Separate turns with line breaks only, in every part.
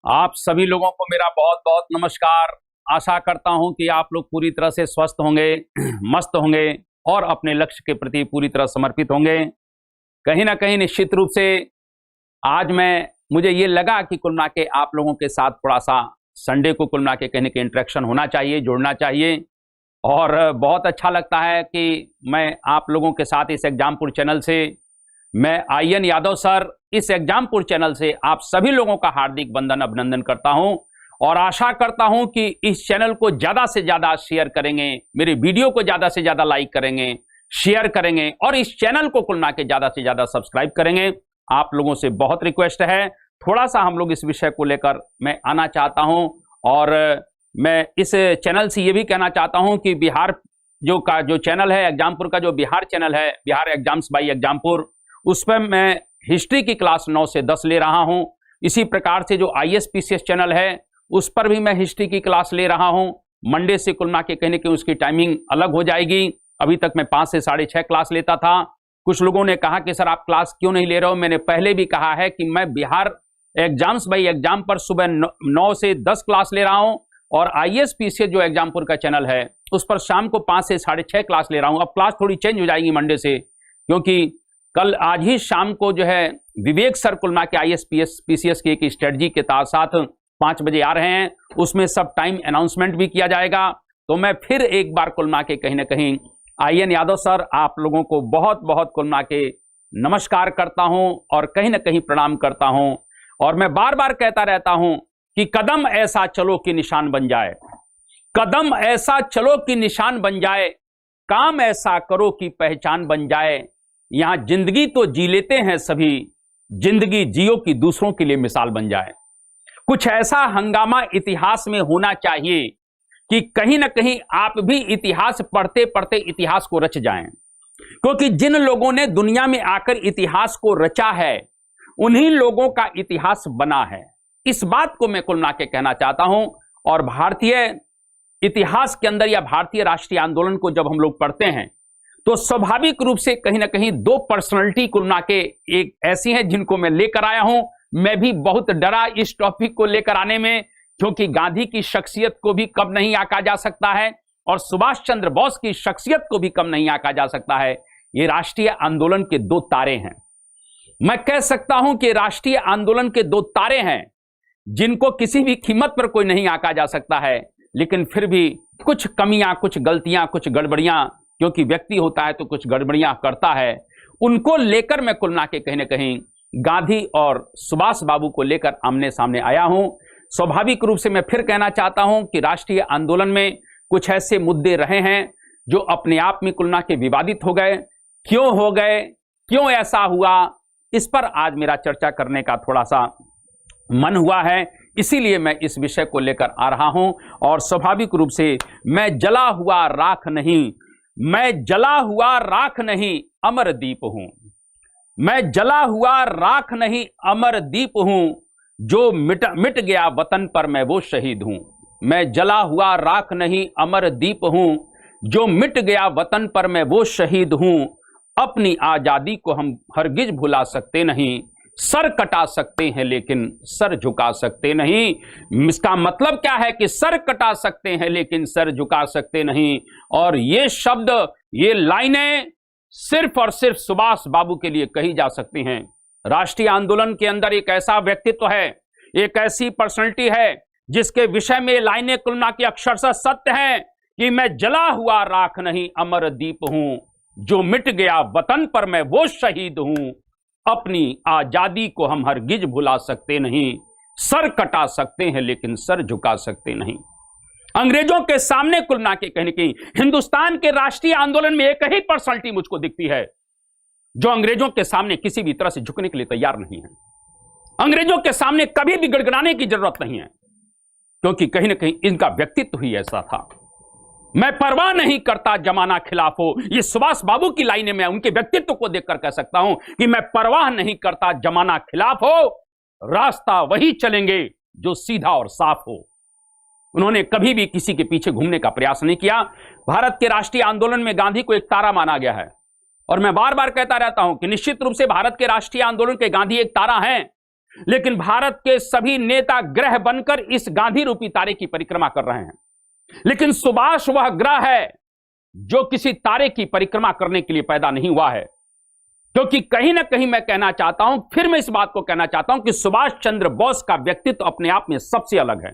आप सभी लोगों को मेरा बहुत बहुत नमस्कार। आशा करता हूं कि आप लोग पूरी तरह से स्वस्थ होंगे, मस्त होंगे और अपने लक्ष्य के प्रति पूरी तरह समर्पित होंगे। कहीं ना कहीं निश्चित रूप से आज मुझे ये लगा कि कुल मिला के आप लोगों के साथ थोड़ा सा संडे को कुल मिला के कहने के इंटरेक्शन होना चाहिए, जुड़ना चाहिए। और बहुत अच्छा लगता है कि मैं आप लोगों के साथ इस एग्जामपुर चैनल से, मैं आईएन यादव सर, इस एग्जामपुर चैनल से आप सभी लोगों का हार्दिक वंदन अभिनंदन करता हूं और आशा करता हूं कि इस चैनल को ज्यादा से ज्यादा शेयर करेंगे, मेरे वीडियो को ज्यादा से ज्यादा लाइक करेंगे, शेयर करेंगे और इस चैनल को कुल मिला के ज्यादा से ज्यादा सब्सक्राइब करेंगे। आप लोगों से बहुत रिक्वेस्ट है, थोड़ा सा हम लोग इस विषय को लेकर मैं आना चाहता हूं और मैं इस चैनल से ये भी कहना चाहता हूं कि बिहार जो चैनल है, एग्जामपुर का जो बिहार चैनल है, बिहार एग्जाम्स बाई एग्जामपुर, उस पर मैं हिस्ट्री की क्लास 9 से 10 ले रहा हूं। इसी प्रकार से जो आईएसपीसीएस चैनल है उस पर भी मैं हिस्ट्री की क्लास ले रहा हूं। मंडे से कुल मिला के कहने की उसकी टाइमिंग अलग हो जाएगी। अभी तक मैं 5 से 6.5 क्लास लेता था। कुछ लोगों ने कहा कि सर आप क्लास क्यों नहीं ले रहे हो। मैंने पहले भी कहा है कि मैं बिहार एग्जाम्स बाई एग्जाम पर सुबह 9 से 10 क्लास ले रहा हूं और आईएसपीसीएस जो एग्जामपुर का चैनल है उस पर शाम को 5 से 6.5 क्लास ले रहा हूं। अब क्लास थोड़ी चेंज हो जाएगी मंडे से, क्योंकि कल आज ही शाम को जो है विवेक सर कुल मिला के आईएसपीसीएस की एक स्ट्रेटजी के साथ 5 बजे आ रहे हैं। उसमें सब टाइम अनाउंसमेंट भी किया जाएगा। तो मैं फिर एक बार कुल मिला के कहीं ना कहीं आईएन यादव सर आप लोगों को बहुत बहुत कुल मिला के नमस्कार करता हूं और कहीं ना कहीं प्रणाम करता हूं। और मैं बार बार कहता रहता हूं कि कदम ऐसा चलो कि निशान बन जाए, कदम ऐसा चलो कि निशान बन जाए, काम ऐसा करो कि पहचान बन जाए। यहां जिंदगी तो जी लेते हैं सभी, जिंदगी जियो की दूसरों के लिए मिसाल बन जाए। कुछ ऐसा हंगामा इतिहास में होना चाहिए कि कहीं ना कहीं आप भी इतिहास पढ़ते पढ़ते इतिहास को रच जाएं, क्योंकि जिन लोगों ने दुनिया में आकर इतिहास को रचा है उन्हीं लोगों का इतिहास बना है। इस बात को मैं कुल मिला के कहना चाहता हूं। और भारतीय इतिहास के अंदर या भारतीय राष्ट्रीय आंदोलन को जब हम लोग पढ़ते हैं तो स्वाभाविक रूप से कहीं ना कहीं 2 पर्सनालिटी कुल मिला के एक ऐसी हैं जिनको मैं लेकर आया हूं। मैं भी बहुत डरा इस टॉपिक को लेकर आने में, क्योंकि गांधी की शख्सियत को भी कम नहीं आंका जा सकता है और सुभाष चंद्र बोस की शख्सियत को भी कम नहीं आंका जा सकता है। ये राष्ट्रीय आंदोलन के 2 तारे हैं। मैं कह सकता हूं कि राष्ट्रीय आंदोलन के 2 तारे हैं जिनको किसी भी कीमत पर कोई नहीं आंका जा सकता है। लेकिन फिर भी कुछ कमियां, कुछ गलतियां, कुछ गड़बड़ियां, क्योंकि व्यक्ति होता है तो कुछ गड़बड़ियां करता है, उनको लेकर मैं कुल मिला के कहीं ना कहीं गांधी और सुभाष बाबू को लेकर आमने सामने आया हूं। स्वाभाविक रूप से मैं फिर कहना चाहता हूं कि राष्ट्रीय आंदोलन में कुछ ऐसे मुद्दे रहे हैं जो अपने आप में कुल मिला के विवादित हो गए। क्यों हो गए, क्यों ऐसा हुआ, इस पर आज मेरा चर्चा करने का थोड़ा सा मन हुआ है। इसीलिए मैं इस विषय को लेकर आ रहा हूं। और स्वाभाविक रूप से मैं जला हुआ राख नहीं, मैं जला हुआ राख नहीं अमर दीप हूं, मैं जला हुआ राख नहीं अमर दीप हूं, जो मिट गया वतन पर मैं वो शहीद हूं। मैं जला हुआ राख नहीं अमर दीप हूं, जो मिट गया वतन पर मैं वो शहीद हूं। अपनी आजादी को हम हरगिज भुला सकते नहीं, सर कटा सकते हैं लेकिन सर झुका सकते नहीं। इसका मतलब क्या है कि सर कटा सकते हैं लेकिन सर झुका सकते नहीं। और ये शब्द, ये लाइनें सिर्फ और सिर्फ सुभाष बाबू के लिए कही जा सकती हैं। राष्ट्रीय आंदोलन के अंदर एक ऐसा व्यक्तित्व है, एक ऐसी पर्सनैलिटी है जिसके विषय में लाइनें कुल मिला के अक्षरशः सत्य हैं कि मैं जला हुआ राख नहीं अमर दीप हूं, जो मिट गया वतन पर मैं वो शहीद हूं। अपनी आजादी को हम हरगिज भुला सकते नहीं, सर कटा सकते हैं लेकिन सर झुका सकते नहीं। अंग्रेजों के सामने कुल मिला के कहने की हिंदुस्तान के राष्ट्रीय आंदोलन में एक ही पर्सनालिटी मुझको दिखती है जो अंग्रेजों के सामने किसी भी तरह से झुकने के लिए तैयार नहीं है। अंग्रेजों के सामने कभी भी गिड़गिड़ाने की जरूरत नहीं है, क्योंकि कहीं ना कहीं इनका व्यक्तित्व ही ऐसा था। मैं परवाह नहीं करता जमाना खिलाफ हो, ये सुभाष बाबू की लाइनें मैं उनके व्यक्तित्व को देखकर कह सकता हूं कि मैं परवाह नहीं करता जमाना खिलाफ हो, रास्ता वही चलेंगे जो सीधा और साफ हो। उन्होंने कभी भी किसी के पीछे घूमने का प्रयास नहीं किया। भारत के राष्ट्रीय आंदोलन में गांधी को एक तारा माना गया है और मैं बार बार कहता रहता हूं कि निश्चित रूप से भारत के राष्ट्रीय आंदोलन के गांधी एक तारा हैं, लेकिन भारत के सभी नेता ग्रह बनकर इस गांधी रूपी तारे की परिक्रमा कर रहे हैं। लेकिन सुभाष वह ग्रह है जो किसी तारे की परिक्रमा करने के लिए पैदा नहीं हुआ है, क्योंकि कहीं ना कहीं मैं कहना चाहता हूं, फिर मैं इस बात को कहना चाहता हूं कि सुभाष चंद्र बोस का व्यक्तित्व अपने आप में सबसे अलग है।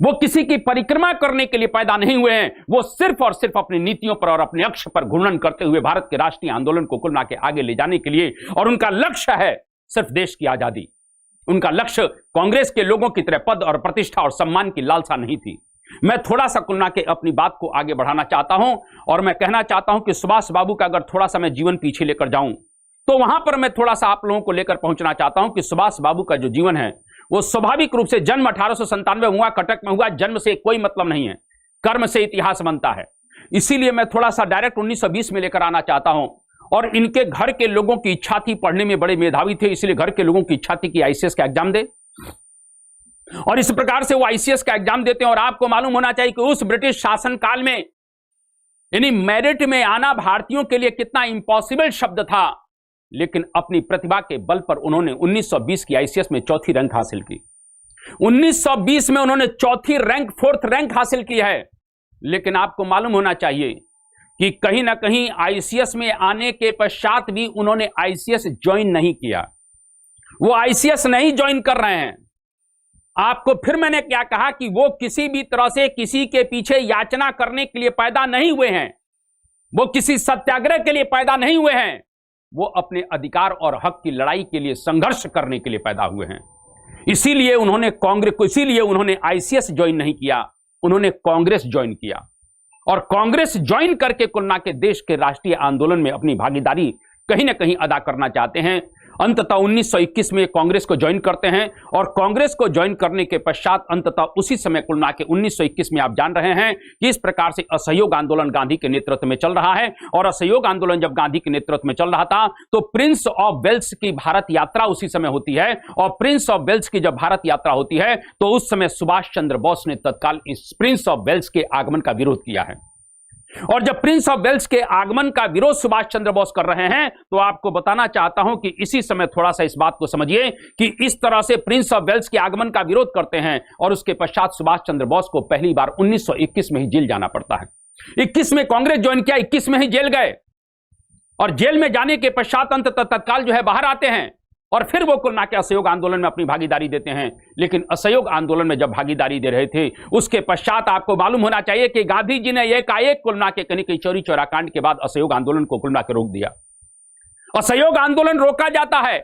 वो किसी की परिक्रमा करने के लिए पैदा नहीं हुए हैं, वो सिर्फ और सिर्फ अपनी नीतियों पर और अपने अक्ष पर घूर्णन करते हुए भारत के राष्ट्रीय आंदोलन को कुल के आगे ले जाने के लिए, और उनका लक्ष्य है सिर्फ देश की आजादी। उनका लक्ष्य कांग्रेस के लोगों की तरह पद और प्रतिष्ठा और सम्मान की लालसा नहीं थी। मैं थोड़ा सा कुल के अपनी बात को आगे बढ़ाना चाहता हूं, और मैं कहना चाहता हूं कि सुभाष बाबू का अगर थोड़ा सा मैं जीवन पीछे लेकर जाऊं तो वहां पर मैं थोड़ा सा आप लोगों को लेकर पहुंचना चाहता हूं कि सुभाष बाबू का जो जीवन है वो स्वाभाविक रूप से जन्म 1897 हुआ, कटक में हुआ। जन्म से कोई मतलब नहीं है, कर्म से इतिहास बनता है। इसीलिए मैं थोड़ा सा डायरेक्ट 1920 में लेकर आना चाहता हूं। और इनके घर के लोगों की इच्छा थी, पढ़ने में बड़े मेधावी थे, इसलिए घर के लोगों की इच्छा थी कि आईसीएस का एग्जाम दे, और इस प्रकार से वो आईसीएस का एग्जाम देते हैं। और आपको मालूम होना चाहिए कि उस ब्रिटिश शासन काल में यानी मेरिट में आना भारतीयों के लिए कितना इम्पॉसिबल शब्द था, लेकिन अपनी प्रतिभा के बल पर उन्होंने 1920 की आईसीएस में चौथी रैंक हासिल की। 1920 में उन्होंने चौथी रैंक, 4th रैंक हासिल की है। लेकिन आपको मालूम होना चाहिए कि कहीं ना कहीं आईसीएस में आने के पश्चात भी उन्होंने आईसीएस ज्वाइन नहीं किया। वो आईसीएस नहीं ज्वाइन कर रहे हैं। आपको फिर मैंने क्या कहा कि वो किसी भी तरह से किसी के पीछे याचना करने के लिए पैदा नहीं हुए हैं, वो किसी सत्याग्रह के लिए पैदा नहीं हुए हैं, वो अपने अधिकार और हक की लड़ाई के लिए संघर्ष करने के लिए पैदा हुए हैं। इसीलिए उन्होंने इसीलिए उन्होंने आईसीएस ज्वाइन नहीं किया, उन्होंने कांग्रेस ज्वाइन किया। और कांग्रेस ज्वाइन करके कुल के देश के राष्ट्रीय आंदोलन में अपनी भागीदारी कहीं ना कहीं अदा करना चाहते हैं। अंततः 1921 में कांग्रेस को ज्वाइन करते हैं, और कांग्रेस को ज्वाइन करने के पश्चात अंततः उसी समय कुल के 1921 में आप जान रहे हैं कि इस प्रकार से असहयोग आंदोलन गांधी के नेतृत्व में चल रहा है। और असहयोग आंदोलन जब गांधी के नेतृत्व में चल रहा था तो प्रिंस ऑफ वेल्स की भारत यात्रा उसी समय होती है, और प्रिंस ऑफ वेल्स की जब भारत यात्रा होती है तो उस समय सुभाष चंद्र बोस ने तत्काल इस प्रिंस ऑफ वेल्स के आगमन का विरोध किया है। और जब प्रिंस ऑफ वेल्स के आगमन का विरोध सुभाष चंद्र बोस कर रहे हैं तो आपको बताना चाहता हूं कि इसी समय थोड़ा सा इस बात को समझिए कि इस तरह से प्रिंस ऑफ वेल्स के आगमन का विरोध करते हैं, और उसके पश्चात सुभाष चंद्र बोस को पहली बार 1921 में ही जेल जाना पड़ता है। 21 में कांग्रेस ज्वाइन किया, 21 में ही जेल गए, और जेल में जाने के पश्चात अंततः तत्काल जो है बाहर आते हैं, और फिर वो कुल के असहयोग आंदोलन में अपनी भागीदारी देते हैं। लेकिन असहयोग आंदोलन में जब भागीदारी दे रहे थे उसके पश्चात आपको मालूम होना चाहिए कि गांधी जी ने एकाएक कुल के कहीं चोरी चोरा कांड के बाद असहयोग आंदोलन को कुल के रोक दिया। असहयोग आंदोलन रोका जाता है।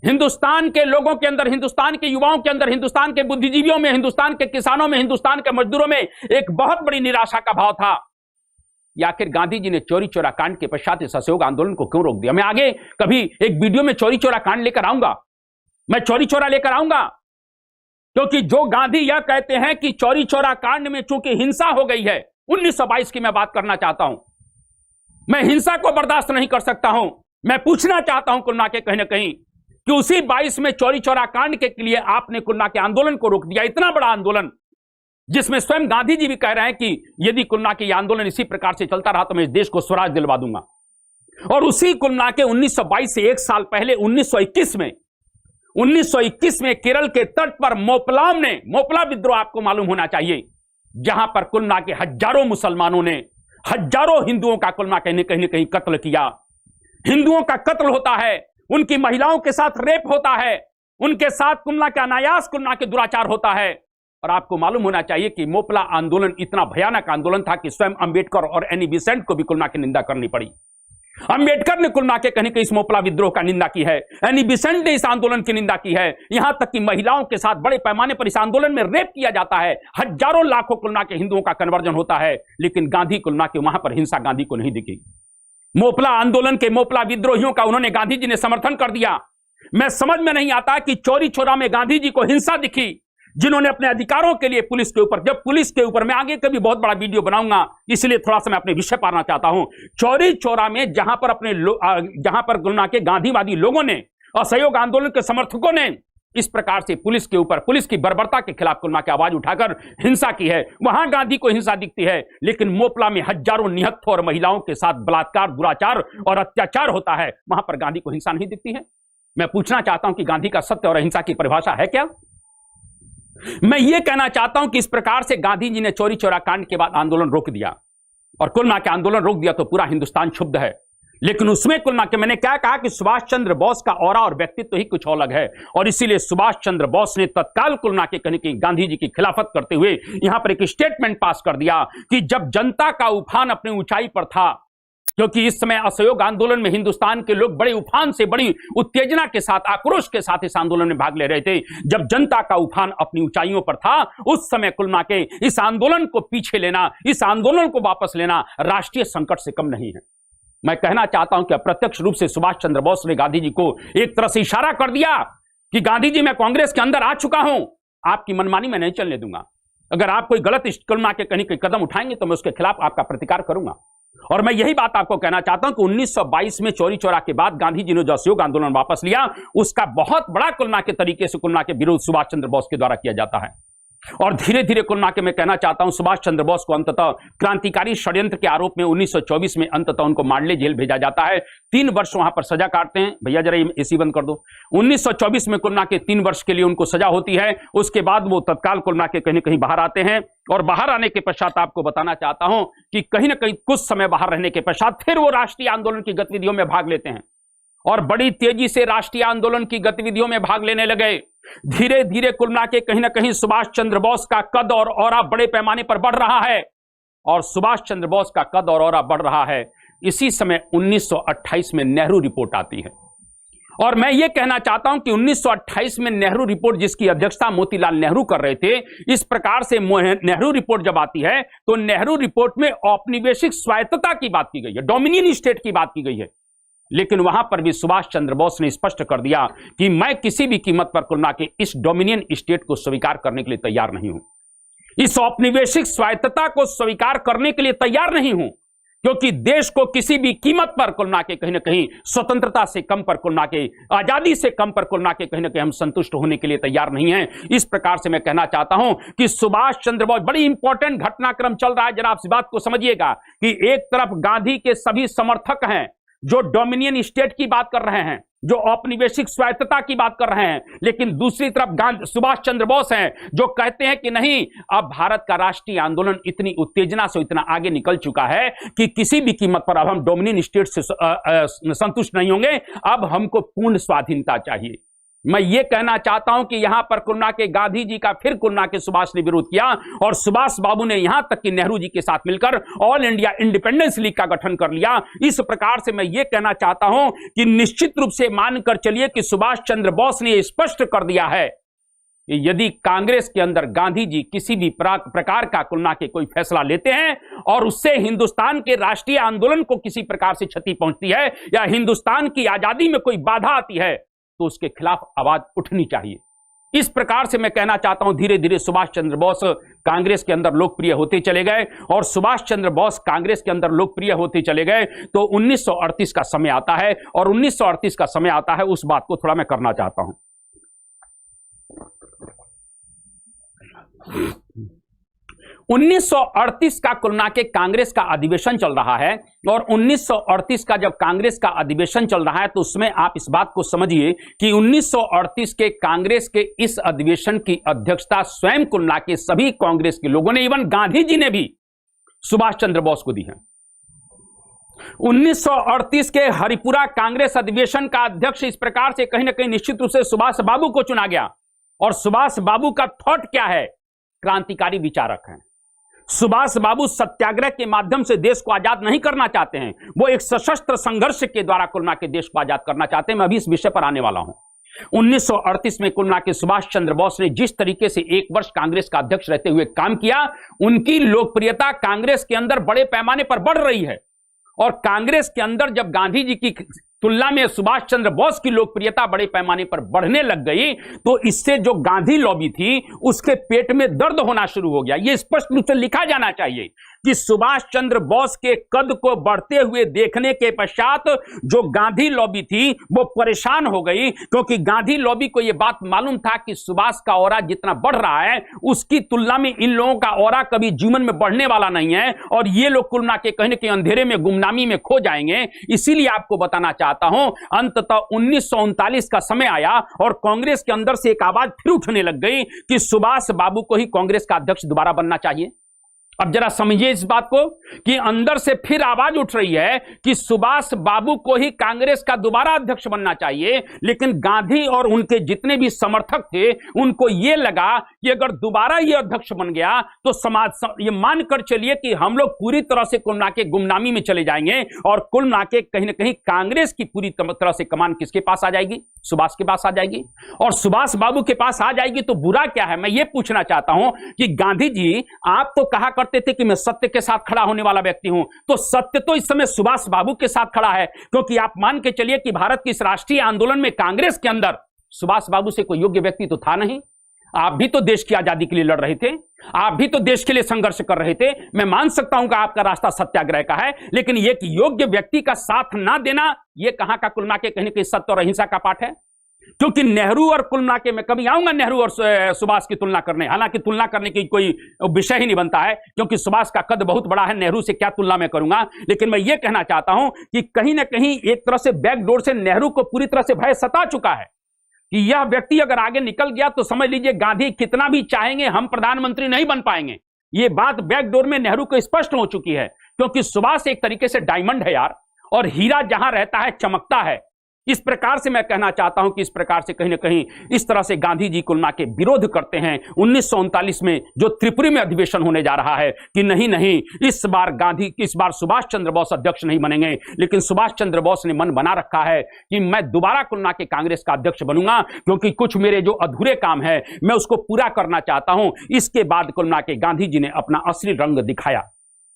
हिंदुस्तान के लोगों के अंदर, हिंदुस्तान के युवाओं के अंदर, हिंदुस्तान के बुद्धिजीवियों में, हिंदुस्तान के किसानों में, हिंदुस्तान के मजदूरों में एक बहुत बड़ी निराशा का भाव था। या आखिर गांधी जी ने चोरी चोरा कांड के पश्चात इस असहयोग आंदोलन को क्यों रोक दिया? मैं आगे कभी एक वीडियो में चोरी चोरा कांड लेकर आऊंगा, मैं चोरी चोरा लेकर आऊंगा, क्योंकि जो गांधी यह कहते हैं कि चोरी चोरा कांड में चूंकि हिंसा हो गई है, 1922 की मैं बात करना चाहता हूं, मैं हिंसा को बर्दाश्त नहीं कर सकता हूं। मैं पूछना चाहता हूं कुल के कहीं ना कहीं कि उसी 22 में चोरी चोरा कांड के लिए आपने कुल के आंदोलन को रोक दिया, इतना बड़ा आंदोलन जिसमें स्वयं गांधी जी भी कह रहे हैं कि यदि कुल के आंदोलन इसी प्रकार से चलता रहा तो मैं इस देश को स्वराज दिलवा दूंगा। और उसी कुल के 1922 से एक साल पहले 1921 में केरल के तट पर मोपला विद्रोह आपको मालूम होना चाहिए, जहां पर कुल के हजारों मुसलमानों ने हजारों हिंदुओं का कुल कहीं न कहीं कत्ल किया। हिंदुओं का कत्ल होता है, उनकी महिलाओं के साथ रेप होता है, उनके साथ कुल के अनायास कुल के दुराचार होता है। और आपको मालूम होना चाहिए कि मोपला आंदोलन इतना भयानक आंदोलन था कि स्वयं अंबेडकर और एनी बेसेंट को भी कुल की निंदा करनी पड़ी। अंबेडकर ने कुल के कहीं इस मोपला विद्रोह का निंदा की है, एनी बेसेंट ने इस आंदोलन की निंदा की है। यहां तक कि महिलाओं के साथ बड़े पैमाने पर इस आंदोलन में रेप किया जाता है, हजारों लाखों कुल के हिंदुओं का कन्वर्जन होता है, लेकिन गांधी कुल के वहां पर हिंसा गांधी को नहीं दिखी। मोपला आंदोलन के मोपला विद्रोहियों का उन्होंने गांधी जी ने समर्थन कर दिया। मैं समझ में नहीं आता कि चोरी चोरा में गांधी जी को हिंसा दिखी, जिन्होंने अपने अधिकारों के लिए पुलिस के ऊपर, जब पुलिस के ऊपर, मैं आगे कभी बहुत बड़ा वीडियो बनाऊंगा, इसलिए थोड़ा सा मैं अपने विषय पर आना चाहता हूं। चोरी चोरा में जहां पर गुलना के गांधीवादी लोगों ने, असहयोग आंदोलन के समर्थकों ने इस प्रकार से पुलिस के ऊपर, पुलिस की बर्बरता के खिलाफ गुलना की आवाज उठाकर हिंसा की है, वहां गांधी को हिंसा दिखती है। लेकिन मोपला में हजारों निहत्थों और महिलाओं के साथ बलात्कार, दुराचार और अत्याचार होता है, वहां पर गांधी को हिंसा नहीं दिखती है। मैं पूछना चाहता हूं कि गांधी का सत्य और अहिंसा की परिभाषा है क्या? मैं यह कहना चाहता हूं कि इस प्रकार से गांधी जी ने चौरी चौरा कांड के बाद आंदोलन रोक दिया और कुल मिला के आंदोलन रोक दिया तो पूरा हिंदुस्तान क्षुब्ध है। लेकिन उसमें कुल मिला के मैंने क्या कहा कि सुभाष चंद्र बोस का ऑरा और व्यक्तित्व ही कुछ अलग है और इसीलिए सुभाष चंद्र बोस ने तत्काल कुल मिला के कहीं कि गांधी जी की खिलाफत करते हुए यहां पर एक स्टेटमेंट पास कर दिया कि जब जनता का उफान अपनी ऊंचाई पर था, क्योंकि इस समय असहयोग आंदोलन में हिंदुस्तान के लोग बड़े उफान से, बड़ी उत्तेजना के साथ, आक्रोश के साथ इस आंदोलन में भाग ले रहे थे। जब जनता का उफान अपनी ऊंचाइयों पर था, उस समय कुल मिला के इस आंदोलन को पीछे लेना, इस आंदोलन को वापस लेना राष्ट्रीय संकट से कम नहीं है। मैं कहना चाहता हूं कि अप्रत्यक्ष रूप से सुभाष चंद्र बोस ने गांधी जी को एक तरह से इशारा कर दिया कि गांधी जी, मैं कांग्रेस के अंदर आ चुका हूं, आपकी मनमानी मैं नहीं चलने दूंगा। अगर आप कोई गलत कुल के कहीं कदम उठाएंगे तो मैं उसके खिलाफ आपका प्रतिकार करूंगा। और मैं यही बात आपको कहना चाहता हूं कि 1922 में चौरी चौरा के बाद गांधी जी ने जो असहयोग आंदोलन वापस लिया, उसका बहुत बड़ा कुल के तरीके से कुल के विरोध सुभाष चंद्र बोस के द्वारा किया जाता है। और धीरे धीरे कुल मिला के मैं कहना चाहता हूं सुभाष चंद्र बोस को अंततः क्रांतिकारी षड्यंत्र के आरोप में 1924 में अंततः उनको मांडले जेल भेजा जाता है। 3 वर्ष वहां पर सजा काटते हैं। भैया जरा ये एसी बंद कर दो। 1924 में कुल मिला के 3 वर्ष के लिए उनको सजा होती है। उसके बाद वो तत्काल कुल मिला के कहीं कहीं बाहर आते हैं और बाहर आने के पश्चात आपको बताना चाहता हूं कि कहीं ना कहीं कुछ समय बाहर रहने के पश्चात फिर वो राष्ट्रीय आंदोलन की गतिविधियों में भाग लेते हैं और बड़ी तेजी से राष्ट्रीय आंदोलन की गतिविधियों में भाग लेने लगे। धीरे धीरे कुल मिला के कहीं ना कहीं सुभाष चंद्र बोस का कद और औरा बड़े पैमाने पर बढ़ रहा है और सुभाष चंद्र बोस का कद और औरा बढ़ रहा है। इसी समय 1928 में नेहरू रिपोर्ट आती है और मैं ये कहना चाहता हूं कि 1928 में नेहरू रिपोर्ट, जिसकी अध्यक्षता मोतीलाल नेहरू कर रहे थे, इस प्रकार से नेहरू रिपोर्ट जब आती है तो नेहरू रिपोर्ट में औपनिवेशिक स्वायत्तता की बात की गई है, डोमिनियन स्टेट की बात की गई है। लेकिन वहां पर भी सुभाष चंद्र बोस ने स्पष्ट कर दिया कि मैं किसी भी कीमत पर कुल मिला के इस डोमिनियन स्टेट को स्वीकार करने के लिए तैयार नहीं हूं, इस औपनिवेशिक स्वायत्तता को स्वीकार करने के लिए तैयार नहीं हूं, क्योंकि देश को किसी भी कीमत पर कुल मिला के कहीं ना कहीं स्वतंत्रता से कम पर कुल मिला के, आजादी से कम पर कुल मिला के कहीं ना कहीं हम संतुष्ट होने के लिए तैयार नहीं हैं। इस प्रकार से मैं कहना चाहता हूं कि सुभाष चंद्र बोस, बड़ी इंपॉर्टेंट घटनाक्रम चल रहा है। जरा आप इस बात को समझिएगा कि एक तरफ गांधी के सभी समर्थक हैं जो डोमिनियन स्टेट की बात कर रहे हैं, जो औपनिवेशिक स्वायत्तता की बात कर रहे हैं, लेकिन दूसरी तरफ सुभाष चंद्र बोस हैं जो कहते हैं कि नहीं, अब भारत का राष्ट्रीय आंदोलन इतनी उत्तेजना से इतना आगे निकल चुका है कि किसी भी कीमत पर अब हम डोमिनियन स्टेट से संतुष्ट नहीं होंगे, अब हमको पूर्ण स्वाधीनता चाहिए। मैं ये कहना चाहता हूं कि यहां पर कुल मिला के गांधी जी का फिर कुल मिला के सुभाष ने विरोध किया और सुभाष बाबू ने यहां तक कि नेहरू जी के साथ मिलकर ऑल इंडिया इंडिपेंडेंस लीग का गठन कर लिया। इस प्रकार से मैं ये कहना चाहता हूं कि निश्चित रूप से मानकर चलिए कि सुभाष चंद्र बोस ने स्पष्ट कर दिया है कि यदि कांग्रेस के अंदर गांधी जी किसी भी प्रकार का कुल मिला के कोई फैसला लेते हैं और उससे हिंदुस्तान के राष्ट्रीय आंदोलन को किसी प्रकार से क्षति पहुंचती है या हिंदुस्तान की आजादी में कोई बाधा आती है तो उसके खिलाफ आवाज उठनी चाहिए। इस प्रकार से मैं कहना चाहता हूं धीरे धीरे सुभाष चंद्र बोस कांग्रेस के अंदर लोकप्रिय होते चले गए और सुभाष चंद्र बोस कांग्रेस के अंदर लोकप्रिय होते चले गए तो 1938 का समय आता है और 1938 का समय आता है, उस बात को थोड़ा मैं करना चाहता हूं। 1938 का कुल मिला के कांग्रेस का अधिवेशन चल रहा है और 1938 का जब कांग्रेस का अधिवेशन चल रहा है तो उसमें आप इस बात को समझिए कि 1938 के कांग्रेस के इस अधिवेशन की अध्यक्षता स्वयं कुल मिला के सभी कांग्रेस के लोगों ने, इवन गांधी जी ने भी सुभाष चंद्र बोस को दी है। 1938 के हरिपुरा कांग्रेस अधिवेशन का अध्यक्ष इस प्रकार से कहीं ना कहीं निश्चित रूप से सुभाष बाबू को चुना गया और सुभाष बाबू का थॉट क्या है? क्रांतिकारी विचारक हैं। सुभाष बाबू सत्याग्रह के माध्यम से देश को आजाद नहीं करना चाहते हैं, वो एक सशस्त्र संघर्ष के द्वारा कुल मिला के देश को आजाद करना चाहते हैं। मैं अभी इस विषय पर आने वाला हूं। 1938 में कुल मिला के सुभाष चंद्र बोस ने जिस तरीके से 1 वर्ष कांग्रेस का अध्यक्ष रहते हुए काम किया, उनकी लोकप्रियता कांग्रेस के अंदर बड़े पैमाने पर बढ़ रही है और कांग्रेस के अंदर जब गांधी जी की तुलना में सुभाष चंद्र बोस की लोकप्रियता बड़े पैमाने पर बढ़ने लग गई तो इससे जो गांधी लॉबी थी उसके पेट में दर्द होना शुरू हो गया। यह स्पष्ट रूप से लिखा जाना चाहिए कि सुभाष चंद्र बोस के कद को बढ़ते हुए देखने के पश्चात जो गांधी लॉबी थी वो परेशान हो गई, क्योंकि गांधी लॉबी को यह बात मालूम था कि सुभाष का ऑरा जितना बढ़ रहा है उसकी तुलना में इन लोगों का ऑरा कभी जीवन में बढ़ने वाला नहीं है और ये लोग कुल मिला के कहीं न कहीं अंधेरे में गुमनामी में खो जाएंगे। इसीलिए आपको बताना चाहता हूं, अंततः 1939 का समय आया और कांग्रेस के अंदर से एक आवाज फिर उठने लग गई कि सुभाष बाबू को ही कांग्रेस का अध्यक्ष दोबारा बनना चाहिए। अब जरा समझिए इस बात को कि अंदर से फिर आवाज उठ रही है कि सुभाष बाबू को ही कांग्रेस का दोबारा अध्यक्ष बनना चाहिए। लेकिन गांधी और उनके जितने भी समर्थक थे उनको यह लगा कि अगर दोबारा ये अध्यक्ष बन गया तो समाज ये मानकर चलिए कि हम लोग पूरी तरह से कुल मिला के गुमनामी में चले जाएंगे और कुल मिला के कहीं ना कहीं कांग्रेस की पूरी तरह से कमान किसके पास आ जाएगी? सुभाष के पास आ जाएगी। और सुभाष बाबू के पास आ जाएगी तो बुरा क्या है? मैं ये पूछना चाहता हूं कि गांधी जी आप तो कहा करते थे कि मैं सत्य के साथ खड़ा होने वाला व्यक्ति हूं, तो सत्य तो इस समय सुभाष बाबू के साथ खड़ा है, क्योंकि आप मान के चलिए कि भारत की इस राष्ट्रीय आंदोलन में कांग्रेस के अंदर सुभाष बाबू से कोई योग्य व्यक्ति तो था नहीं। आप भी तो देश की आजादी के लिए लड़ रहे थे, आप भी तो देश के लिए संघर्ष कर रहे थे। मैं मान सकता हूं कि आपका रास्ता सत्याग्रह का है, लेकिन यह योग्य व्यक्ति का साथ ना देना यह कहां का कुल मिला के कहीं सत्य और अहिंसा का पाठ है? क्योंकि नेहरू और कुल मिला के मैं कभी आऊंगा नेहरू और सुभाष की तुलना करने, हालांकि तुलना करने की कोई विषय ही नहीं बनता है, क्योंकि सुभाष का कद बहुत बड़ा है, नेहरू से क्या तुलना मैं करूंगा। लेकिन मैं ये कहना चाहता हूं कि कहीं ना कहीं एक तरह से बैकडोर से नेहरू को पूरी तरह से भय सता चुका है कि यह व्यक्ति अगर आगे निकल गया तो समझ लीजिए गांधी कितना भी चाहेंगे हम प्रधानमंत्री नहीं बन पाएंगे। यह बात बैकडोर में नेहरू को स्पष्ट हो चुकी है, क्योंकि सुभाष एक तरीके से डायमंड है यार, और हीरा जहां रहता है चमकता है। इस प्रकार से मैं कहना चाहता हूं कि इस प्रकार से कहीं ना कहीं इस तरह से गांधी जी कुल मिला के विरोध करते हैं 1939 में जो त्रिपुरी में अधिवेशन होने जा रहा है कि नहीं नहीं, इस बार सुभाष चंद्र बोस अध्यक्ष नहीं बनेंगे। लेकिन सुभाष चंद्र बोस ने मन बना रखा है कि मैं दोबारा कुल मिला के कांग्रेस का अध्यक्ष बनूंगा, क्योंकि कुछ मेरे जो अधूरे काम है मैं उसको पूरा करना चाहता हूं। इसके बाद कुल मिला के गांधी जी ने अपना असली रंग दिखाया।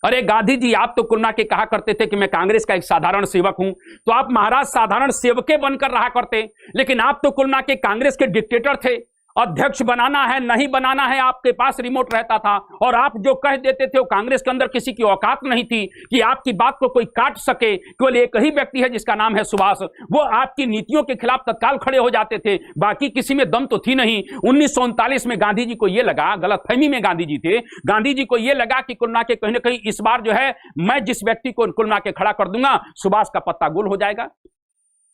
अरे गांधी जी आप तो कुल मिला के कहा करते थे कि मैं कांग्रेस का एक साधारण सेवक हूं, तो आप महाराज साधारण सेवके बनकर रहा करते, लेकिन आप तो कुल मिला के कांग्रेस के डिक्टेटर थे। अध्यक्ष बनाना है नहीं बनाना है आपके पास रिमोट रहता था, और आप जो कह देते थे वो कांग्रेस के अंदर किसी की औकात नहीं थी कि आपकी बात को कोई काट सके। केवल एक ही व्यक्ति है जिसका नाम है सुभाष, वो आपकी नीतियों के खिलाफ तत्काल खड़े हो जाते थे, बाकी किसी में दम तो थी नहीं। 1939 में गांधी जी को यह लगा, गलतफहमी में गांधी जी थे, गांधी जी को यह लगा कि कुल मिला के कहीं ना कहीं इस बार जो है मैं जिस व्यक्ति को कुल मिला के खड़ा कर दूंगा सुभाष का पत्ता गोल हो जाएगा,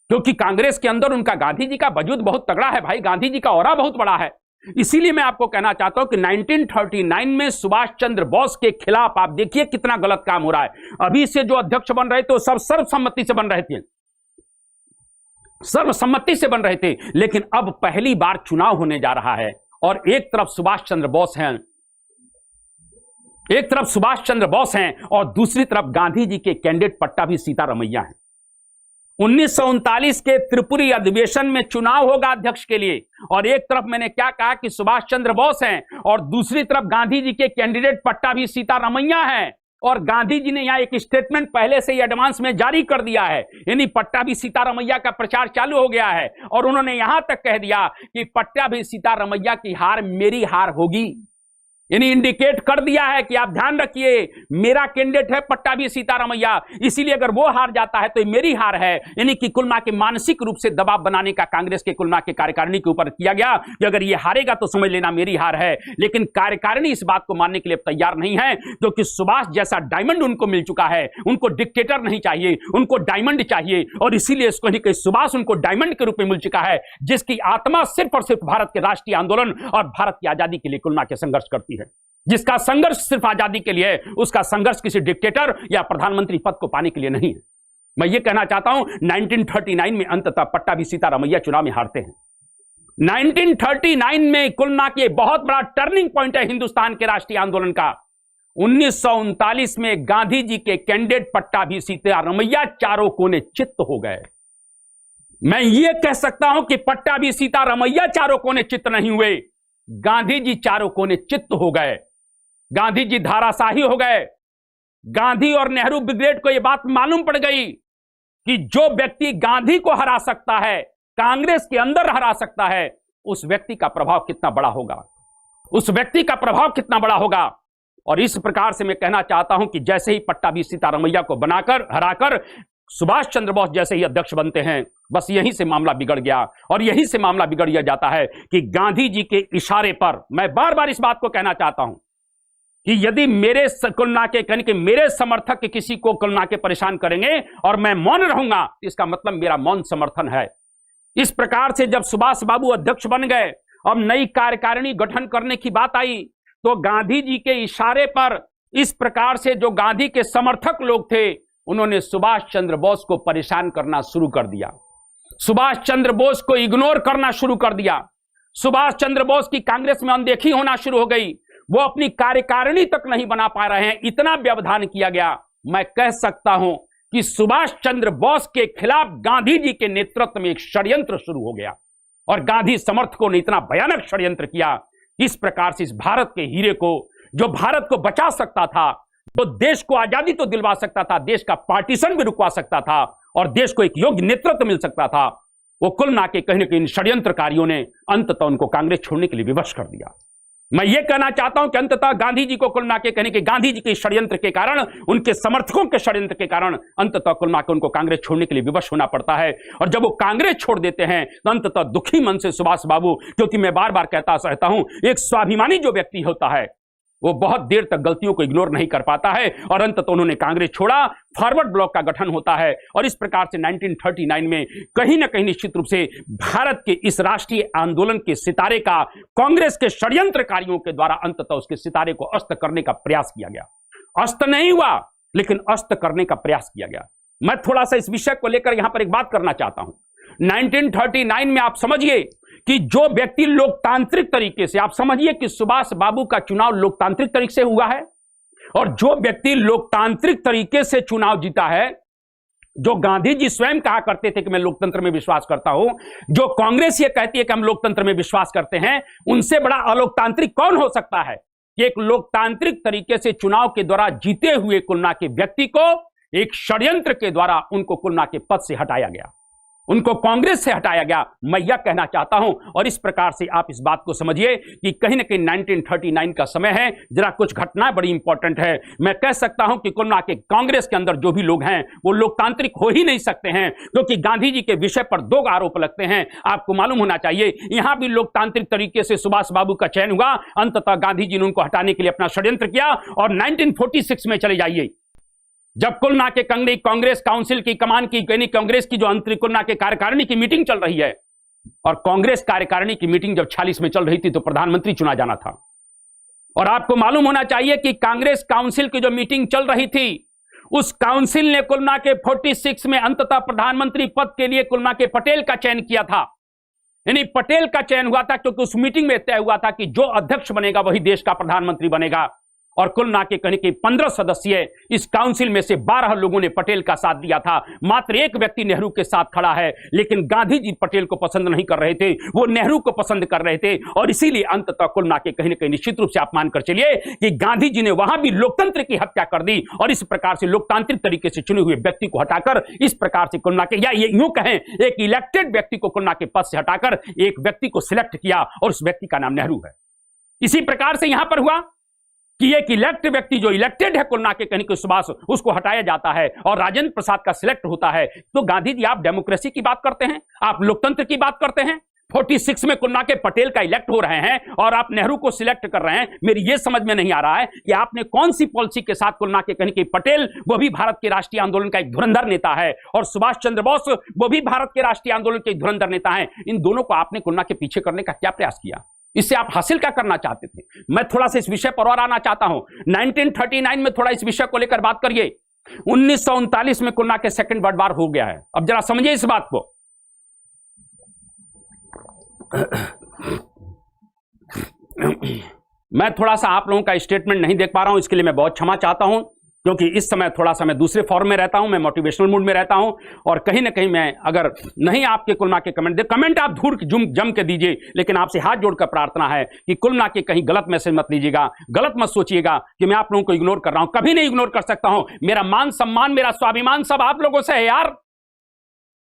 क्योंकि कांग्रेस के अंदर उनका गांधी जी का वजूद बहुत तगड़ा है भाई, गांधी जी का ऑरा बहुत बड़ा है। इसीलिए मैं आपको कहना चाहता हूं कि 1939 में सुभाष चंद्र बोस के खिलाफ आप देखिए कितना गलत काम हो रहा है। अभी से जो अध्यक्ष बन रहे थे वो सब सर्वसम्मति से बन रहे थे, सर्वसम्मति से बन रहे थे, लेकिन अब पहली बार चुनाव होने जा रहा है और एक तरफ सुभाष चंद्र बोस हैं, एक तरफ सुभाष चंद्र बोस हैं और दूसरी तरफ गांधी जी के कैंडिडेट पट्टाभी सीतारमैया हैं। 1939 के त्रिपुरी अधिवेशन में चुनाव होगा अध्यक्ष के लिए, और एक तरफ मैंने क्या कहा कि सुभाष चंद्र बोस हैं और दूसरी तरफ गांधी जी के कैंडिडेट पट्टाभी सीतारमैया हैं। और गांधी जी ने यहां एक स्टेटमेंट पहले से ही एडवांस में जारी कर दिया है, यानी पट्टाभी सीतारमैया का प्रचार चालू हो गया है, और उन्होंने यहां तक कह दिया कि पट्टाभी सीतारमैया की हार मेरी हार होगी, यानी इंडिकेट कर दिया है कि आप ध्यान रखिए मेरा कैंडिडेट है पट्टाभी सीतारमैया, इसीलिए अगर वो हार जाता है तो मेरी हार है। यानी कि कुल मिला के मानसिक रूप से दबाव बनाने का कांग्रेस के कुल मिला के कार्यकारिणी के ऊपर किया गया कि अगर ये हारेगा तो समझ लेना मेरी हार है। लेकिन कार्यकारिणी इस बात को मानने के लिए तैयार नहीं है, क्योंकि सुभाष जैसा डायमंड उनको मिल चुका है, उनको डिक्टेटर नहीं चाहिए, उनको डायमंड चाहिए, और इसीलिए सुभाष उनको डायमंड के रूप में मिल चुका है, जिसकी आत्मा सिर्फ और सिर्फ भारत के राष्ट्रीय आंदोलन और भारत की आजादी के लिए कुल मिला के संघर्ष करती है, जिसका संघर्ष सिर्फ आजादी के लिए है, उसका संघर्ष किसी डिक्टेटर या प्रधानमंत्री पद को पाने के लिए नहीं है। मैं यह कहना चाहता हूं 1939 में अंततः पट्टाभी सीतारमैया चुनाव में हारते हैं। 1939 में कुल मिला के बहुत बड़ा टर्निंग पॉइंट है हिंदुस्तान के राष्ट्रीय आंदोलन का। 1939 में गांधी जी के कैंडिडेट पट्टाभी सीतारमैया चारों कोने चित्त हो गए। मैं ये कह सकता हूं कि पट्टाभी सीतारमैया चारों कोने चित्त नहीं हुए, गांधी जी चारों कोने चित्त हो गए, गांधी जी धाराशाही हो गए। गांधी और नेहरू ब्रिगेड को यह बात मालूम पड़ गई कि जो व्यक्ति गांधी को हरा सकता है, कांग्रेस के अंदर हरा सकता है, उस व्यक्ति का प्रभाव कितना बड़ा होगा, उस व्यक्ति का प्रभाव कितना बड़ा होगा। और इस प्रकार से मैं कहना चाहता हूं कि जैसे ही पट्टाभी सीतारमैया को बनाकर हराकर सुभाष चंद्र बोस जैसे ही अध्यक्ष बनते हैं, बस यहीं से मामला बिगड़ गया। और यहीं से मामला बिगड़ यह जाता है कि गांधी जी के इशारे पर, मैं बार बार इस बात को कहना चाहता हूं कि यदि मेरे कुल नाके यानी कि मेरे समर्थक किसी को कुल नाके परेशान करेंगे और मैं मौन रहूंगा, तो इसका मतलब मेरा मौन समर्थन है। इस प्रकार से जब सुभाष बाबू अध्यक्ष बन गए, अब नई कार्यकारिणी गठन करने की बात आई, तो गांधी जी के इशारे पर इस प्रकार से जो गांधी के समर्थक लोग थे, उन्होंने सुभाष चंद्र बोस को परेशान करना शुरू कर दिया, सुभाष चंद्र बोस को इग्नोर करना शुरू कर दिया। सुभाष चंद्र बोस की कांग्रेस में अनदेखी होना शुरू हो गई, वो अपनी कार्यकारिणी तक नहीं बना पा रहे हैं, इतना व्यवधान किया गया। मैं कह सकता हूं कि सुभाष चंद्र बोस के खिलाफ गांधी जी के नेतृत्व में एक षड्यंत्र शुरू हो गया और गांधी समर्थकों ने इतना भयानक षड्यंत्र किया, इस प्रकार से इस भारत के हीरे को, जो भारत को बचा सकता था, तो देश को आजादी तो दिलवा सकता था, देश का पार्टीशन भी रुकवा सकता था और देश को एक योग्य नेतृत्व मिल सकता था, वो कुल नाके कहीं न कहीं इन षड्यंत्रकारियों ने अंततः उनको कांग्रेस छोड़ने के लिए विवश कर दिया। मैं ये कहना चाहता हूं कि अंततः गांधी जी को कुल नाके कहने के गांधी जी के षड्यंत्र के कारण, उनके समर्थकों के षड्यंत्र के कारण अंततः कुल नाके उनको कांग्रेस छोड़ने के लिए विवश होना पड़ता है। और जब वो कांग्रेस छोड़ देते हैं तो अंततः दुखी मन से सुभाष बाबू, क्योंकि मैं बार बार कहता रहता हूं, एक स्वाभिमानी जो व्यक्ति होता है वो बहुत देर तक गलतियों को इग्नोर नहीं कर पाता है और अंततः उन्होंने कांग्रेस छोड़ा, फॉरवर्ड ब्लॉक का गठन होता है और इस प्रकार से 1939 में कहीं ना कहीं निश्चित रूप से भारत के इस राष्ट्रीय आंदोलन के सितारे का कांग्रेस के षड्यंत्रकारियों के द्वारा अंततः उसके सितारे को अस्त करने का प्रयास किया गया। अस्त नहीं हुआ, लेकिन अस्त करने का प्रयास किया गया। मैं थोड़ा सा इस विषय को लेकर यहां पर एक बात करना चाहता हूं। 1939 में आप समझिए कि जो व्यक्ति लोकतांत्रिक तरीके से, आप समझिए कि सुभाष बाबू का चुनाव लोकतांत्रिक तरीके से हुआ है और जो व्यक्ति लोकतांत्रिक तरीके से चुनाव जीता है, जो गांधी जी स्वयं कहा करते थे कि मैं लोकतंत्र में विश्वास करता हूं, जो कांग्रेस ये कहती है कि हम लोकतंत्र में विश्वास करते हैं, उनसे बड़ा अलोकतांत्रिक कौन हो सकता है कि एक लोकतांत्रिक तरीके से चुनाव के द्वारा जीते हुए कुलना के व्यक्ति को एक षड्यंत्र के द्वारा उनको कुलना के पद से हटाया गया, उनको कांग्रेस से हटाया गया। मैं यह कहना चाहता हूं और इस प्रकार से आप इस बात को समझिए कि कहीं ना कहीं 1939 का समय है, जरा कुछ घटनाएं बड़ी इंपॉर्टेंट है। मैं कह सकता हूं कि कुल मिला के कांग्रेस के अंदर जो भी लोग हैं वो लोकतांत्रिक हो ही नहीं सकते हैं, क्योंकि गांधी जी के विषय पर दो आरोप लगते हैं। आपको मालूम होना चाहिए, यहां भी लोकतांत्रिक तरीके से सुभाष बाबू का चयन हुआ, अंततः गांधी जी ने उनको हटाने के लिए अपना षड्यंत्र किया। और 1946 में चले जाइए, जब कुल नाके कांग्रेस काउंसिल की कमान की कांग्रेस की जो अंतरिम कुल नाके कार्यकारिणी की मीटिंग चल रही है, और कांग्रेस कार्यकारिणी की मीटिंग जब 46 में चल रही थी तो प्रधानमंत्री चुना जाना था। और आपको मालूम होना चाहिए कि कांग्रेस काउंसिल की जो मीटिंग चल रही थी, उस काउंसिल ने कुल नाके 46 में अंततः प्रधानमंत्री पद के लिए कुल नाके पटेल का चयन किया था। यानी पटेल का चयन हुआ था, क्योंकि उस मीटिंग में तय हुआ था कि जो अध्यक्ष बनेगा वही देश का प्रधानमंत्री बनेगा। और कुल नाके कहने के 15 सदस्य इस काउंसिल में से 12 लोगों ने पटेल का साथ दिया था, मात्र एक व्यक्ति नेहरू के साथ खड़ा है। लेकिन गांधी जी पटेल को पसंद नहीं कर रहे थे, वो नेहरू को पसंद कर रहे थे। और इसीलिए अंततः कुल नाके कहीं ना कहीं निश्चित रूप से आप मानकर चलिए कि गांधी जी ने वहां भी लोकतंत्र की हत्या कर दी और इस प्रकार से लोकतांत्रिक तरीके से चुने हुए व्यक्ति को हटाकर इस प्रकार से कुल नाके, या ये यूं कहें एक इलेक्टेड व्यक्ति को कुल नाके पद से हटाकर एक व्यक्ति को सिलेक्ट किया और उस व्यक्ति का नाम नेहरू है। इसी प्रकार से यहां पर हुआ कि एक इलेक्ट व्यक्ति जो इलेक्टेड है कुल नाके कहने के सुभाष, उसको हटाया जाता है और राजेंद्र प्रसाद का सिलेक्ट होता है। तो गांधी जी, आप डेमोक्रेसी की बात करते हैं, आप लोकतंत्र की बात करते हैं, 46 में कुल नाके पटेल का इलेक्ट हो रहे हैं और आप नेहरू को सिलेक्ट कर रहे हैं। मेरी ये समझ में नहीं आ रहा है कि आपने कौन सी पॉलिसी के साथ कुल नाके कहने के पटेल, वो भी भारत के राष्ट्रीय आंदोलन का एक धुरंधर नेता है, और सुभाष चंद्र बोस, वो भी भारत के राष्ट्रीय आंदोलन के एक धुरंधर नेता है, इन दोनों को आपने कुल नाके पीछे करने का क्या प्रयास किया? इससे आप हासिल क्या करना चाहते थे? मैं थोड़ा सा इस विषय पर और आना चाहता हूं। 1939 में थोड़ा इस विषय को लेकर बात करिए। 1939 में कुल नाके सेकंड वर्ल्ड वॉर हो गया है। अब जरा समझिए इस बात को। मैं थोड़ा सा आप लोगों का स्टेटमेंट नहीं देख पा रहा हूं, इसके लिए मैं बहुत क्षमा चाहता हूं, क्योंकि इस समय थोड़ा सा मैं दूसरे फॉर्म में रहता हूं, मैं मोटिवेशनल मूड में रहता हूं, और कहीं ना कहीं मैं अगर नहीं आपके कुल नाके कमेंट आप धूर जम के दीजिए, लेकिन आपसे हाथ जोड़कर प्रार्थना है कि कुल नाके कहीं गलत मैसेज मत लीजिएगा, गलत मत सोचिएगा कि मैं आप लोगों को इग्नोर कर रहा हूं। कभी नहीं इग्नोर कर सकता हूं। मेरा मान सम्मान, मेरा स्वाभिमान सब आप लोगों से है यार।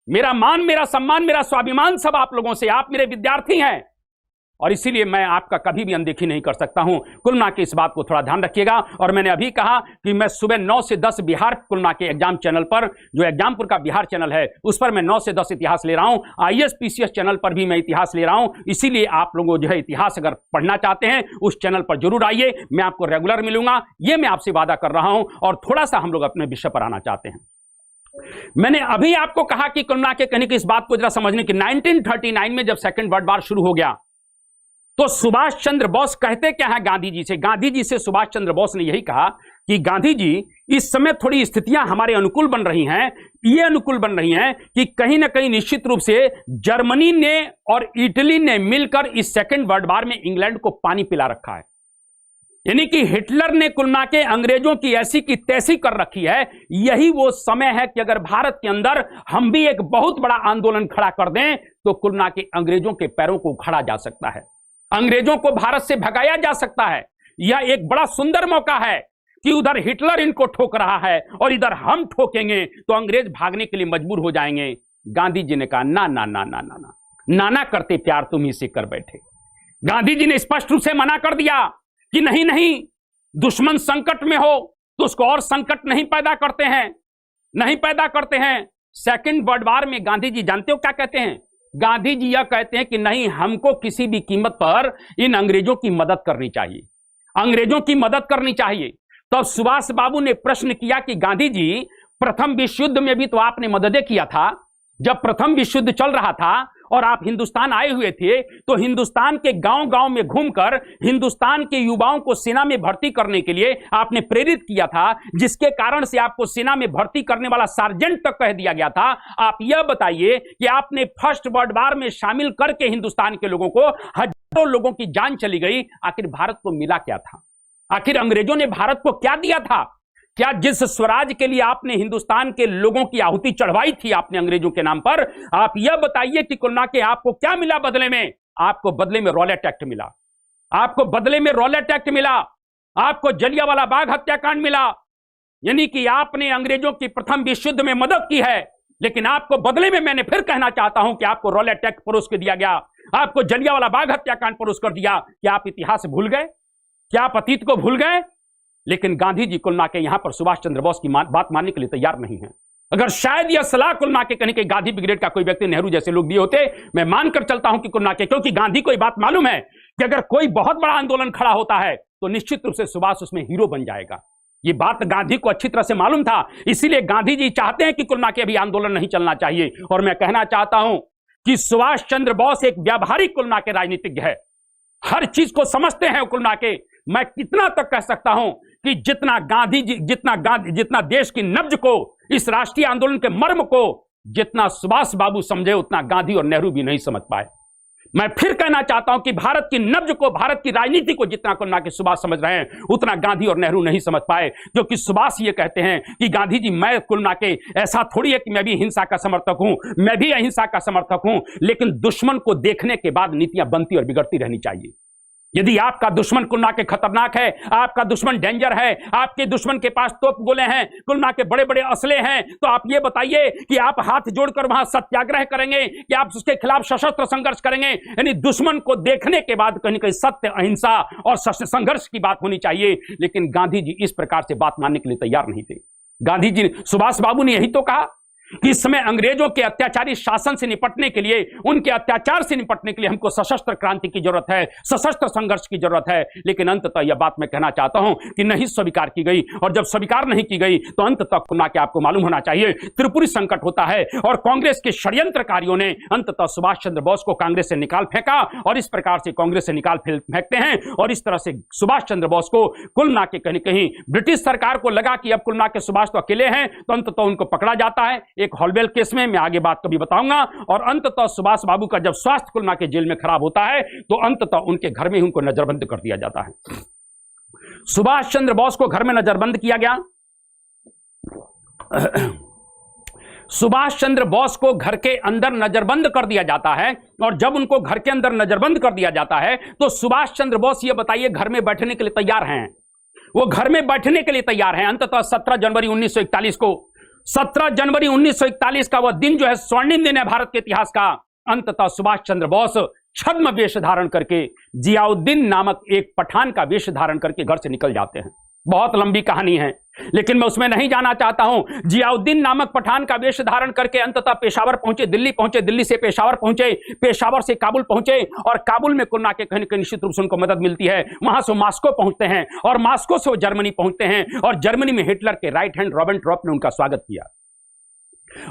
मेरा मान, मेरा सम्मान, मेरा स्वाभिमान सब आप लोगों से। आप मेरे विद्यार्थी हैं, और इसीलिए मैं आपका कभी भी अनदेखी नहीं कर सकता हूं। कुल मिला के इस बात को थोड़ा ध्यान रखिएगा। और मैंने अभी कहा कि मैं सुबह 9 से 10 बिहार कुल मिला के एग्जाम चैनल पर, जो एग्जामपुर का बिहार चैनल है, उस पर मैं 9 से 10 इतिहास ले रहा हूं। आईएएस पीसीएस चैनल पर भी मैं इतिहास ले रहा हूं। इसीलिए आप लोगों जो है इतिहास अगर पढ़ना चाहते हैं उस चैनल पर जरूर आइए, मैं आपको रेगुलर मिलूंगा, ये मैं आपसे वादा कर रहा हूं। और थोड़ा सा हम लोग अपने विषय पर आना चाहते हैं। मैंने अभी आपको कहा कि कुल मिला के कहने की इस बात को जरा समझने की, 1939 में जब सेकेंड वर्ल्ड वॉर शुरू हो गया तो सुभाष चंद्र बोस कहते क्या है गांधी जी से? गांधी जी से सुभाष चंद्र बोस ने यही कहा कि गांधी जी, इस समय थोड़ी स्थितियां हमारे अनुकूल बन रही हैं, ये अनुकूल बन रही हैं कि कहीं ना कहीं निश्चित रूप से जर्मनी ने और इटली ने मिलकर इस सेकेंड वर्ल्ड वॉर में इंग्लैंड को पानी पिला रखा है। यानी कि हिटलर ने कुल मिला के अंग्रेजों की ऐसी की तैसी कर रखी है। यही वो समय है कि अगर भारत के अंदर हम भी एक बहुत बड़ा आंदोलन खड़ा कर दें तो कुल मिला के अंग्रेजों के पैरों को उखाड़ा जा सकता है, अंग्रेजों को भारत से भगाया जा सकता है। यह एक बड़ा सुंदर मौका है कि उधर हिटलर इनको ठोक रहा है और इधर हम ठोकेंगे तो अंग्रेज भागने के लिए मजबूर हो जाएंगे। गांधी जी ने कहा ना ना ना ना ना ना, नाना करते प्यार तुम ही से कर बैठे। गांधी जी ने स्पष्ट रूप से मना कर दिया कि नहीं नहीं, दुश्मन संकट में हो तो उसको और संकट नहीं पैदा करते हैं, नहीं पैदा करते हैं। सेकंड वर्ल्ड वॉर में गांधी जी जानते हो क्या कहते हैं? गांधी जी यह कहते हैं कि नहीं, हमको किसी भी कीमत पर इन अंग्रेजों की मदद करनी चाहिए, अंग्रेजों की मदद करनी चाहिए। तो सुभाष बाबू ने प्रश्न किया कि गांधी जी, प्रथम विश्व युद्ध में भी तो आपने मददें किया था। जब प्रथम विश्व युद्ध चल रहा था और आप हिंदुस्तान आए हुए थे तो हिंदुस्तान के गांव-गांव में घूमकर हिंदुस्तान के युवाओं को सेना में भर्ती करने के लिए आपने प्रेरित किया था, जिसके कारण से आपको सेना में भर्ती करने वाला सार्जेंट तक कह दिया गया था। आप यह बताइए कि आपने फर्स्ट वर्ल्ड वॉर में शामिल करके हिंदुस्तान के लोगों को, हजारों लोगों की जान चली गई, आखिर भारत को मिला क्या था? आखिर अंग्रेजों ने भारत को क्या दिया था? क्या जिस स्वराज के लिए आपने हिंदुस्तान के लोगों की आहुति चढ़वाई थी आपने अंग्रेजों के नाम पर, आप यह बताइए कि कुल मिला के आपको क्या मिला बदले में? आपको बदले में रॉलेट एक्ट मिला, आपको बदले में रॉलेट एक्ट मिला, आपको जलियांवाला बाग हत्याकांड मिला। यानी कि आपने अंग्रेजों की प्रथम विश्व युद्ध में मदद की है, लेकिन आपको बदले में, मैंने फिर कहना चाहता हूं कि आपको रॉलेट एक्ट परोस के दिया गया, आपको जलियांवाला बाग हत्याकांड परोस कर दिया। क्या आप इतिहास भूल गए? क्या आप अतीत को भूल गए? लेकिन गांधी जी कुल मिला के यहां पर सुभाष चंद्र बोस की बात मानने के लिए तैयार नहीं है। अगर शायद यह सलाह कुल मिला के कहीं के गांधी ब्रिगेड का कोई व्यक्ति, नेहरू जैसे लोग दिए होते, मैं मानकर चलता हूं कि कुल मिला के, क्योंकि गांधी को यह बात मालूम है कि अगर कोई बहुत बड़ा आंदोलन खड़ा होता है तो निश्चित रूप से सुभाष उसमें हीरो बन जाएगा। ये बात गांधी को अच्छी तरह से मालूम था। इसीलिए गांधी जी चाहते हैं कि कुल मिला के अभी आंदोलन नहीं चलना चाहिए। और मैं कहना चाहता हूं कि सुभाष चंद्र बोस एक व्यावहारिक कुल मिला के राजनीतिज्ञ है, हर चीज को समझते हैं कुल मिला के। मैं कितना तक कह सकता हूं कि जितना देश की नब्ज को, इस राष्ट्रीय आंदोलन के मर्म को जितना सुभाष बाबू समझे, उतना गांधी और नेहरू भी नहीं समझ पाए। मैं फिर कहना चाहता हूं कि भारत की नब्ज को, भारत की राजनीति को जितना कुल मिला के सुभाष समझ रहे हैं, उतना गांधी और नेहरू नहीं समझ पाए। क्योंकि सुभाष ये कहते हैं कि गांधी जी, मैं कुल मिला के ऐसा थोड़ी है कि मैं भी हिंसा का समर्थक हूं, मैं भी अहिंसा का समर्थक हूं, लेकिन दुश्मन को देखने के बाद नीतियां बनती और बिगड़ती रहनी चाहिए। यदि आपका दुश्मन कुल मिला के खतरनाक है, आपका दुश्मन डेंजर है, आपके दुश्मन के पास तोप गोले हैं, कुल मिला के बड़े बड़े असले हैं, तो आप ये बताइए कि आप हाथ जोड़कर वहां सत्याग्रह करेंगे कि आप उसके खिलाफ सशस्त्र संघर्ष करेंगे? यानी दुश्मन को देखने के बाद कहीं कहीं सत्य, अहिंसा और संघर्ष की बात होनी चाहिए। लेकिन गांधी जी इस प्रकार से बात मानने के लिए तैयार नहीं थे। गांधी जी, सुभाष बाबू ने यही तो कहा कि इस समय अंग्रेजों के अत्याचारी शासन से निपटने के लिए, उनके अत्याचार से निपटने के लिए हमको सशस्त्र क्रांति की जरूरत है, सशस्त्र संघर्ष की जरूरत है। लेकिन अंततः यह बात मैं कहना चाहता हूं कि नहीं स्वीकार की गई, और जब स्वीकार नहीं की गई तो अंततः कुल मिला के आपको मालूम होना चाहिए त्रिपुरी संकट होता है, और कांग्रेस के षड्यंत्रकारियों ने अंततः सुभाष चंद्र बोस को कांग्रेस से निकाल फेंका, और इस प्रकार से कांग्रेस से निकाल फेंकते हैं। और इस तरह से सुभाष चंद्र बोस को कुल मिला के कहीं कहीं ब्रिटिश सरकार को लगा कि अब कुल मिला के सुभाष तो अकेले हैं, तो अंततः उनको पकड़ा जाता है एक हॉलवेल केस में। मैं आगे बात कभी बताऊंगा। और अंततः सुभाष बाबू का जब स्वास्थ्य कुल मिला के जेल में खराब होता है तो अंततः उनके घर में ही उनको नजरबंद कर दिया जाता है। सुभाष चंद्र बोस को घर में नजरबंद किया गया। सुभाष चंद्र बोस को घर के अंदर नजरबंद कर दिया जाता है, और जब उनको घर के अंदर नजरबंद कर दिया जाता है तो सुभाष चंद्र बोस ये बताइए घर में बैठने के लिए तैयार हैं? वो घर में बैठने के लिए तैयार हैं। अंततः 17 जनवरी 1941 को, 17 जनवरी 1941 का वह दिन जो है स्वर्णिम दिन है भारत के इतिहास का। अंततः सुभाष चंद्र बोस छद्म वेश धारण करके, जियाउद्दीन नामक एक पठान का वेश धारण करके घर से निकल जाते हैं। बहुत लंबी कहानी है, लेकिन मैं उसमें नहीं जाना चाहता हूं। जियाउद्दीन नामक पठान का वेश धारण करके अंततः पेशावर पहुंचे, दिल्ली पहुंचे, दिल्ली से पेशावर पहुंचे, पेशावर से काबुल पहुंचे, और काबुल में कुल मिला के निश्चित रूप से उनको मदद मिलती है। वहां से मास्को पहुंचते हैं, और मास्को से वो जर्मनी पहुंचते हैं, और जर्मनी में हिटलर के राइट हैंड रॉबेनट्रॉप ने उनका स्वागत किया।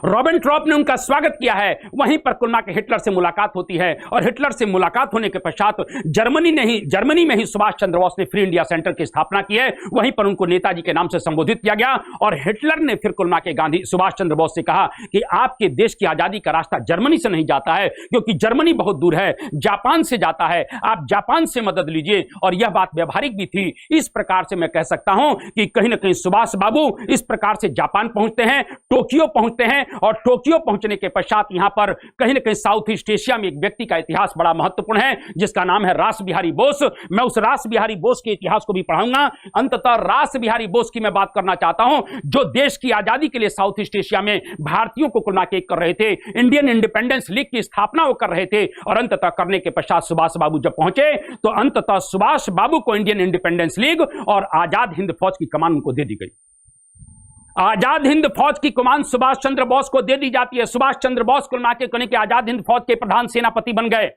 रॉबेनट्रॉप ने उनका स्वागत किया है। वहीं पर कुल मिला के हिटलर से मुलाकात होती है, और हिटलर से मुलाकात होने के पश्चात जर्मनी में ही सुभाष चंद्र बोस ने फ्री इंडिया सेंटर की स्थापना की है। वहीं पर उनको नेताजी के नाम से संबोधित किया गया, और हिटलर ने फिर कुल मिला के सुभाष चंद्र बोस से कहा कि आपके देश की आजादी का रास्ता जर्मनी से नहीं जाता है, क्योंकि जर्मनी बहुत दूर है, जापान से जाता है, आप जापान से मदद लीजिए। और यह बात व्यवहारिक भी थी। इस प्रकार से मैं कह सकता हूं कि कहीं ना कहीं सुभाष बाबू इस प्रकार से जापान पहुंचते हैं, टोक्यो पहुंचते हैं, और टोक्यो पहुंचने के पश्चात यहां पर कहीं ना कहीं साउथ ईस्ट एशिया में एक व्यक्ति का इतिहास बड़ा महत्वपूर्ण है, जिसका नाम है रास बिहारी बोस। मैं उस रास बिहारी बोस के इतिहास को भी पढ़ाऊंगा। अंततः रास बिहारी बोस की मैं बात करना चाहता हूं, जो देश की आजादी के लिए साउथ ईस्ट एशिया में भारतीयों को कुल मिला कर रहे थे, इंडियन इंडिपेंडेंस लीग की स्थापना वो कर रहे थे। और अंततः करने के पश्चात सुभाष बाबू जब पहुंचे, तो अंततः सुभाष बाबू को इंडियन इंडिपेंडेंस लीग और आजाद हिंद फौज की कमान उनको दे दी गई। आजाद हिंद फौज की कमान सुभाष चंद्र बोस को दे दी जाती है। सुभाष चंद्र बोस कुल मिला के आजाद हिंद फौज के प्रधान सेनापति बन गए,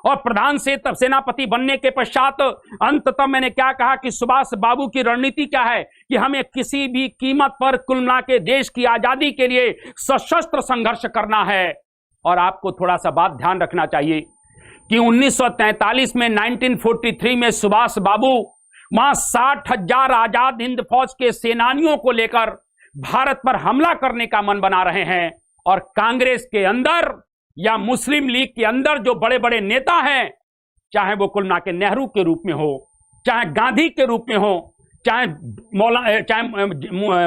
और प्रधान से सेनापति बनने के पश्चात अंततः मैंने क्या कहा कि सुभाष बाबू की रणनीति क्या है कि हमें किसी भी कीमत पर कुल मिला के देश की आजादी के लिए सशस्त्र संघर्ष करना है। और आपको थोड़ा सा बात ध्यान रखना चाहिए कि 1943 में 1943 में सुभाष बाबू वहां 60,000 आजाद हिंद फौज के सेनानियों को लेकर भारत पर हमला करने का मन बना रहे हैं। और कांग्रेस के अंदर या मुस्लिम लीग के अंदर जो बड़े बड़े नेता हैं, चाहे वो कुल मिला के नेहरू के रूप में हो, चाहे गांधी के रूप में हो, चाहे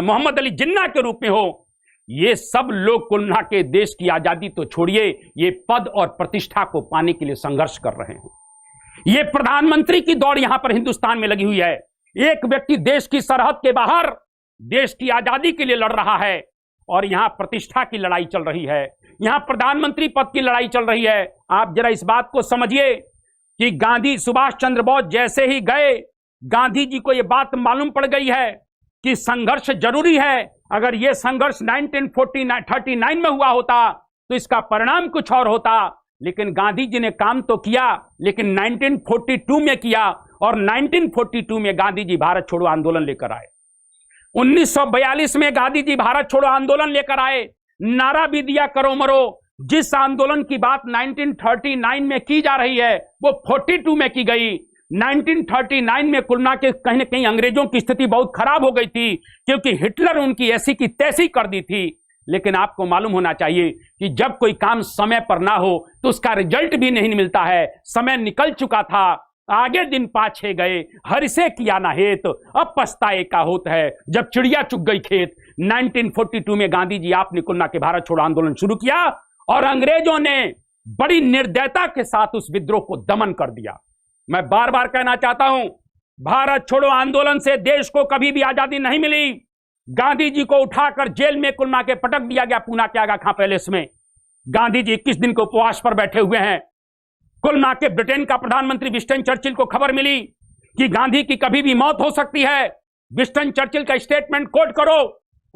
मोहम्मद अली जिन्ना के रूप में हो, ये सब लोग कुल मिला के देश की आजादी तो छोड़िए, ये पद और प्रतिष्ठा को पाने के लिए संघर्ष कर रहे हैं। ये प्रधानमंत्री की दौड़ यहां पर हिंदुस्तान में लगी हुई है। एक व्यक्ति देश की सरहद के बाहर देश की आजादी के लिए लड़ रहा है, और यहां प्रतिष्ठा की लड़ाई चल रही है, यहां प्रधानमंत्री पद की लड़ाई चल रही है। आप जरा इस बात को समझिए कि सुभाष चंद्र बोस जैसे ही गए, गांधी जी को यह बात मालूम पड़ गई है कि संघर्ष जरूरी है। अगर यह संघर्ष 1939 में हुआ होता तो इसका परिणाम कुछ और होता, लेकिन गांधी जी ने काम तो किया, लेकिन 1942 में किया, और 1942 में गांधी जी भारत छोड़ो आंदोलन लेकर आए। 1942 में गांधी जी भारत छोड़ो आंदोलन लेकर आए, नारा भी दिया करो मरो। जिस आंदोलन की बात 1939 में की जा रही है वो 42 में की गई। 1939 में कुल मिला के कहीं ना कहीं अंग्रेजों की स्थिति बहुत खराब हो गई थी, क्योंकि हिटलर उनकी ऐसी की तैसी कर दी थी। लेकिन आपको मालूम होना चाहिए कि जब कोई काम समय पर ना हो तो उसका रिजल्ट भी नहीं मिलता है। समय निकल चुका था, आगे दिन पाछे गए, हरिसे किया ना हेत, अब पछताए का होत है, जब चिड़िया चुग गई खेत। 1942 में गांधी जी आपने कुल मिला के भारत छोड़ो आंदोलन शुरू किया, और अंग्रेजों ने बड़ी निर्दयता के साथ उस विद्रोह को दमन कर दिया। मैं बार बार कहना चाहता हूं, भारत छोड़ो आंदोलन से देश को कभी भी आजादी नहीं मिली। गांधी जी को उठाकर जेल में कुल मिला के पटक दिया गया, पूना के आगा खां पैलेस में। गांधी जी 21 दिन को उपवास पर बैठे हुए हैं। कुल मिला के ब्रिटेन का प्रधानमंत्री विंस्टन चर्चिल को खबर मिली कि गांधी की कभी भी मौत हो सकती है। विंस्टन चर्चिल का स्टेटमेंट कोट करो,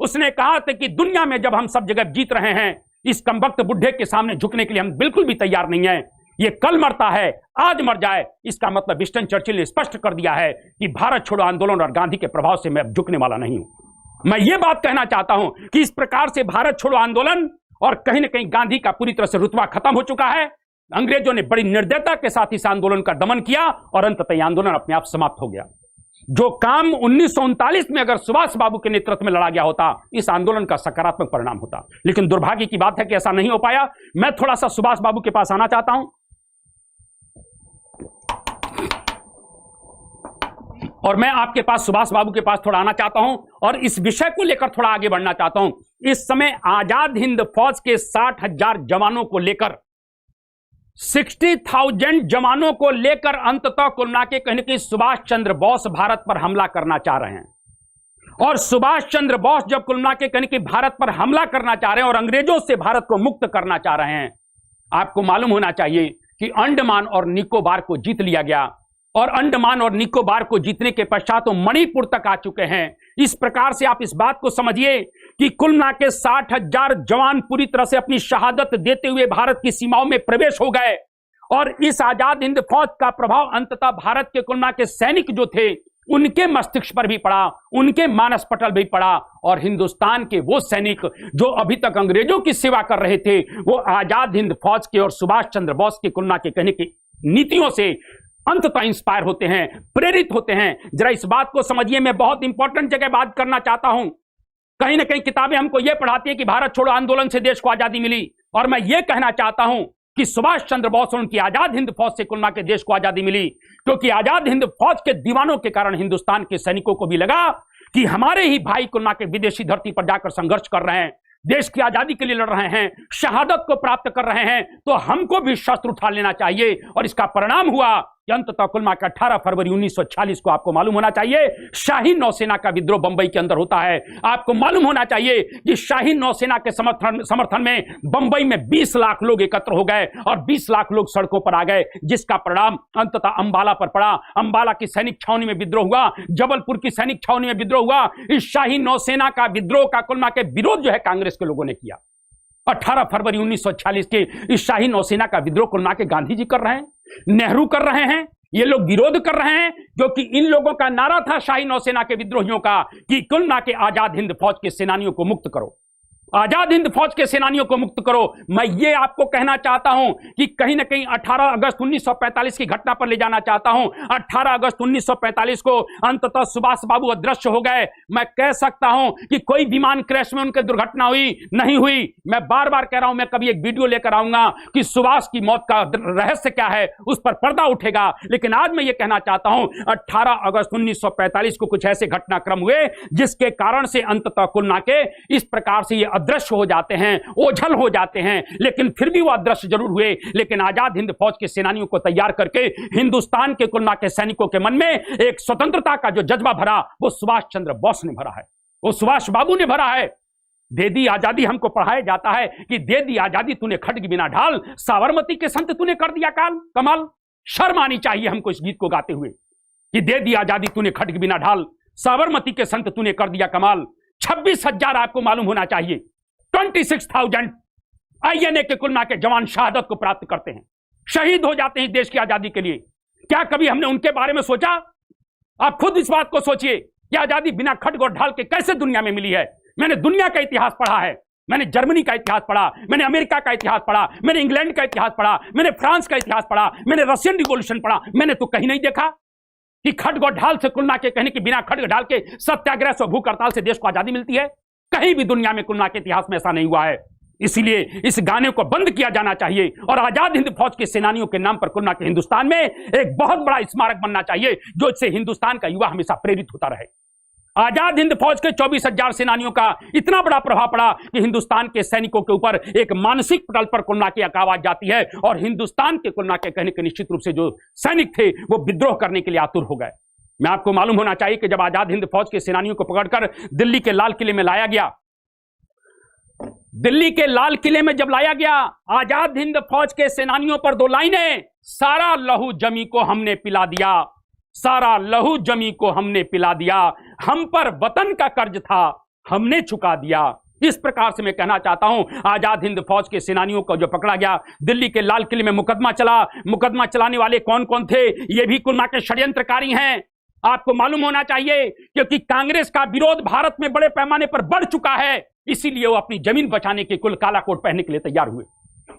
उसने कहा था कि दुनिया में जब हम सब जगह जीत रहे हैं, इस कमबख्त बुढ़े के सामने झुकने के लिए हम बिल्कुल भी तैयार नहीं है। ये कल मरता है, आज मर जाए, इसका मतलब विंस्टन चर्चिल ने स्पष्ट कर दिया है कि भारत छोड़ो आंदोलन और गांधी के प्रभाव से मैं अब झुकने वाला नहीं हूं। मैं ये बात कहना चाहता हूं कि इस प्रकार से भारत छोड़ो आंदोलन और कहीं ना कहीं गांधी का पूरी तरह से रुतबा खत्म हो चुका है। अंग्रेजों ने बड़ी निर्दयता के साथ इस आंदोलन का दमन किया, और अंततः आंदोलन अपने आप समाप्त हो गया। जो काम 1939 में अगर सुभाष बाबू के नेतृत्व में लड़ा गया होता, इस आंदोलन का सकारात्मक परिणाम होता। लेकिन दुर्भाग्य की बात है कि ऐसा नहीं हो पाया। मैं थोड़ा सा सुभाष बाबू के पास आना चाहता हूं, और मैं आपके पास सुभाष बाबू के पास थोड़ा आना चाहता हूं, और इस विषय को लेकर थोड़ा आगे बढ़ना चाहता हूं। इस समय आजाद हिंद फौज के 60,000 जवानों को लेकर, 60,000 जवानों को लेकर अंततः कुल मिला के कहीं कि सुभाष चंद्र बोस भारत पर हमला करना चाह रहे हैं। और सुभाष चंद्र बोस जब कुल मिला के कहीं कि भारत पर हमला करना चाह रहे हैं और अंग्रेजों से भारत को मुक्त करना चाह रहे हैं, आपको मालूम होना चाहिए कि अंडमान और निकोबार को जीत लिया गया और अंडमान और निकोबार को जीतने के पश्चात वो मणिपुर तक आ चुके हैं। इस प्रकार से आप इस बात को समझिए कि कुल मिला के 60,000 जवान पूरी तरह से अपनी शहादत देते हुए भारत की सीमाओं में प्रवेश हो गए और इस आजाद हिंद फौज का प्रभाव अंततः भारत के कुल मिला के सैनिक जो थे उनके मस्तिष्क पर भी पड़ा, उनके मानस पटल भी पड़ा और हिंदुस्तान के वो सैनिक जो अभी तक अंग्रेजों की सेवा कर रहे थे वो आजाद हिंद फौज के और सुभाष चंद्र बोस के कुल मिला के कहने की नीतियों से अंततः इंस्पायर होते हैं, प्रेरित होते हैं। जरा इस बात को समझिए, मैं बहुत इंपॉर्टेंट जगह बात करना चाहता हूं। कहीं ना कहीं किताबें हमको यह पढ़ाती है कि भारत छोड़ो आंदोलन से देश को आजादी मिली और मैं ये कहना चाहता हूं कि सुभाष चंद्र बोस और उनकी आजाद हिंद फौज से कुल मिला के देश को आजादी मिली, क्योंकि आजाद हिंद फौज के दीवानों के कारण हिंदुस्तान के सैनिकों को भी लगा कि हमारे ही भाई कुल मिला के विदेशी धरती पर जाकर संघर्ष कर रहे हैं, देश की आजादी के लिए लड़ रहे हैं, शहादत को प्राप्त कर रहे हैं, तो हमको भी शस्त्र उठा लेना चाहिए। और इसका परिणाम हुआ कि अंततः कुल मिला 18 फरवरी 1946 को आपको मालूम होना चाहिए शाही नौसेना का विद्रोह बंबई के अंदर होता है। आपको मालूम होना चाहिए कि शाही नौसेना के समर्थन में बंबई में 20 लाख लोग एकत्र हो गए और 20 लाख लोग सड़कों पर आ गए, जिसका परिणाम अंततः अंबाला पर पड़ा। अंबाला की सैनिक छावनी में विद्रोह हुआ, जबलपुर की सैनिक छावनी में विद्रोह हुआ। इस शाही नौसेना का विद्रोह का कुल मिला के विरोध जो है कांग्रेस के लोगों ने किया। 18 फरवरी 1946 के इस शाही नौसेना का विद्रोह कुल मिला के गांधी जी कर रहे हैं, नेहरू कर रहे हैं, ये लोग विरोध कर रहे हैं, क्योंकि इन लोगों का नारा था शाही नौसेना के विद्रोहियों का कि कुल मिला के आजाद हिंद फौज के सेनानियों को मुक्त करो, आजाद हिंद फौज के सेनानियों को मुक्त करो। मैं ये आपको कहना चाहता हूं कि कहीं ना कहीं 18 अगस्त 1945 की घटना पर ले जाना चाहता हूं। 18 अगस्त 1945 को अंततः सुभाष बाबू अदृश्य हो गए। मैं कह सकता हूं कि कोई विमान क्रैश में उनकी दुर्घटना हुई नहीं हुई। मैं बार बार कह रहा हूं, मैं कभी एक वीडियो लेकर आऊंगा कि सुभाष की मौत का रहस्य क्या है, उस पर पर्दा उठेगा। लेकिन आज मैं ये कहना चाहता हूं 18 अगस्त 1945 को कुछ ऐसे घटनाक्रम हुए जिसके कारण से अंततः कुल मिला के इस प्रकार से ये अदृश्य हो जाते हैं, ओझल हो जाते हैं, लेकिन फिर भी वो अदृश्य जरूर हुए। लेकिन आजाद हिंद फौज के सेनानियों को तैयार करके हिंदुस्तान के कुल मिला के सैनिकों के मन में एक स्वतंत्रता का जो जज्बा भरा वो सुभाष चंद्र बोस ने भरा है, वो सुभाष बाबू ने भरा है। दे दी आजादी हमको पढ़ाया जाता है कि दे दी आजादी तूने खड्ग बिना ढाल, साबरमती के संत तूने कर दिया काल कमाल। शर्म आनी चाहिए हमको इस गीत को गाते हुए कि दे दी आजादी तूने खड्ग बिना ढाल, साबरमती के संत तूने कर दिया कमाल। 26,000 आपको मालूम होना चाहिए, 26,000 INA के कुल मिला के जवान शहादत को प्राप्त करते हैं, शहीद हो जाते हैं देश की आजादी के लिए। क्या कभी हमने उनके बारे में सोचा? आप खुद इस बात को सोचिए कि आजादी बिना खड्ग और ढाल के कैसे दुनिया में मिली है। मैंने दुनिया का इतिहास पढ़ा है, मैंने जर्मनी का इतिहास पढ़ा, मैंने अमेरिका का इतिहास पढ़ा, मैंने इंग्लैंड का इतिहास पढ़ा, मैंने फ्रांस का इतिहास पढ़ा, मैंने रशियन रिवॉल्यूशन पढ़ा। मैंने तो कहीं नहीं देखा कि खड्ग और ढाल से कुल मिला के कहने कि बिना खड्ग ढाल के सत्याग्रह से भूख हड़ताल से देश को आजादी मिलती है। कहीं भी दुनिया में कुल मिला के इतिहास में ऐसा नहीं हुआ है। इसलिए इस गाने को बंद किया जाना चाहिए और आजाद हिंद फौज के सेनानियों के नाम पर कुल मिला के हिंदुस्तान में एक बहुत बड़ा स्मारक बनना चाहिए जो इससे हिंदुस्तान का युवा हमेशा प्रेरित होता रहे। आजाद हिंद फौज के 24,000 सेनानियों का इतना बड़ा प्रभाव पड़ा कि हिंदुस्तान के सैनिकों के ऊपर एक मानसिक पटल पर कुल मिला के एक आवाज जाती है और हिंदुस्तान के कुल मिला के कहने के निश्चित रूप से जो सैनिक थे वो विद्रोह करने के लिए आतुर हो गए। मैं आपको मालूम होना चाहिए कि जब आजाद हिंद फौज के सेनानियों को पकड़कर दिल्ली के लाल किले में लाया गया, दिल्ली के लाल किले में जब लाया गया, आजाद हिंद फौज के सेनानियों पर 2 लाइनें, सारा लहू जमी को हमने पिला दिया, सारा लहू जमी को हमने पिला दिया, हम पर वतन का कर्ज था हमने चुका दिया। इस प्रकार से मैं कहना चाहता हूं आजाद हिंद फौज के सेनानियों को जो पकड़ा गया, दिल्ली के लाल किले में मुकदमा चला। मुकदमा चलाने वाले कौन कौन थे? ये भी कुल मिला के षड्यंत्रकारी हैं। आपको मालूम होना चाहिए क्योंकि कांग्रेस का विरोध भारत में बड़े पैमाने पर बढ़ चुका है, इसीलिए वो अपनी जमीन बचाने के कुल काला कोट पहनने के लिए तैयार हुए।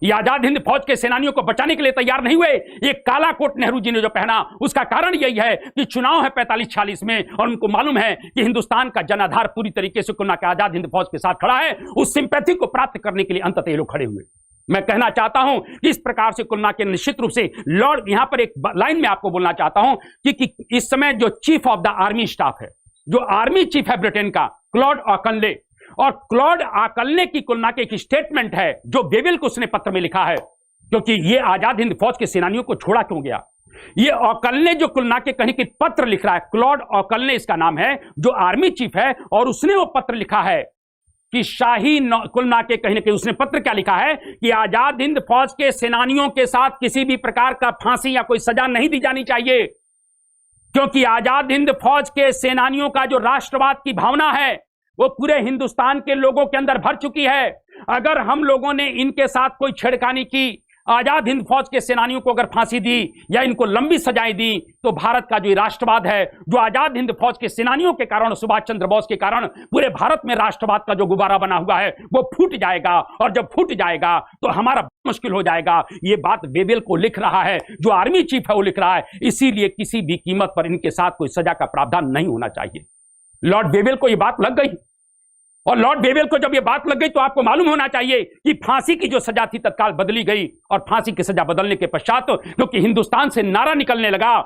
ये आजाद हिंद फौज के सेनानियों को बचाने के लिए तैयार नहीं हुए। ये काला कोट नेहरू जी ने जो पहना उसका कारण यही है कि चुनाव है 45-46 में और उनको मालूम है कि हिंदुस्तान का जनाधार पूरी तरीके से कुल मिला के आजाद हिंद फौज के साथ खड़ा है। उस सिंपैथी को प्राप्त करने के लिए अंततः ये लोग खड़े हुए। मैं कहना चाहता हूं कि इस प्रकार से कुल मिला के निश्चित रूप से लॉर्ड, यहां पर एक लाइन में आपको बोलना चाहता हूं कि इस समय जो chief of the army staff है, जो आर्मी चीफ है ब्रिटेन का, क्लॉड ऑकनले, और क्लॉड ऑकनले की कुल मिला के एक स्टेटमेंट है जो बेविल को उसने पत्र में लिखा है, क्योंकि ये आजाद हिंद फौज के सेनानियों को छोड़ा क्यों गया। ये ऑकनले जो कुल मिला के कहीं कि पत्र लिख रहा है, क्लॉड ऑकनले इसका नाम है, जो आर्मी चीफ है, और उसने वो पत्र लिखा है कि कुल मिला के कहीं ना कहीं उसने पत्र क्या लिखा है कि आजाद हिंद फौज के सेनानियों के साथ किसी भी प्रकार का फांसी या कोई सजा नहीं दी जानी चाहिए, क्योंकि आजाद हिंद फौज के सेनानियों का जो राष्ट्रवाद की भावना है वो पूरे हिंदुस्तान के लोगों के अंदर भर चुकी है। अगर हम लोगों ने इनके साथ कोई छेड़खानी की, आजाद हिंद फौज के सेनानियों को अगर फांसी दी या इनको लंबी सजाएं दी, तो भारत का जो राष्ट्रवाद है, जो आजाद हिंद फौज के सेनानियों के कारण, सुभाष चंद्र बोस के कारण पूरे भारत में राष्ट्रवाद का जो गुब्बारा बना हुआ है वो फूट जाएगा। और जब फूट जाएगा तो हमारा मुश्किल हो जाएगा। ये बात वेवेल को लिख रहा है, जो आर्मी चीफ है वो लिख रहा है। इसीलिए किसी भी कीमत पर इनके साथ कोई सजा का प्रावधान नहीं होना चाहिए। लॉर्ड वेवेल को ये बात लग गई, और लॉर्ड वेवेल को जब ये बात लग गई तो आपको मालूम होना चाहिए कि फांसी की जो सजा थी तत्काल बदली गई। और फांसी की सजा बदलने के पश्चात क्योंकि हिंदुस्तान से नारा निकलने लगा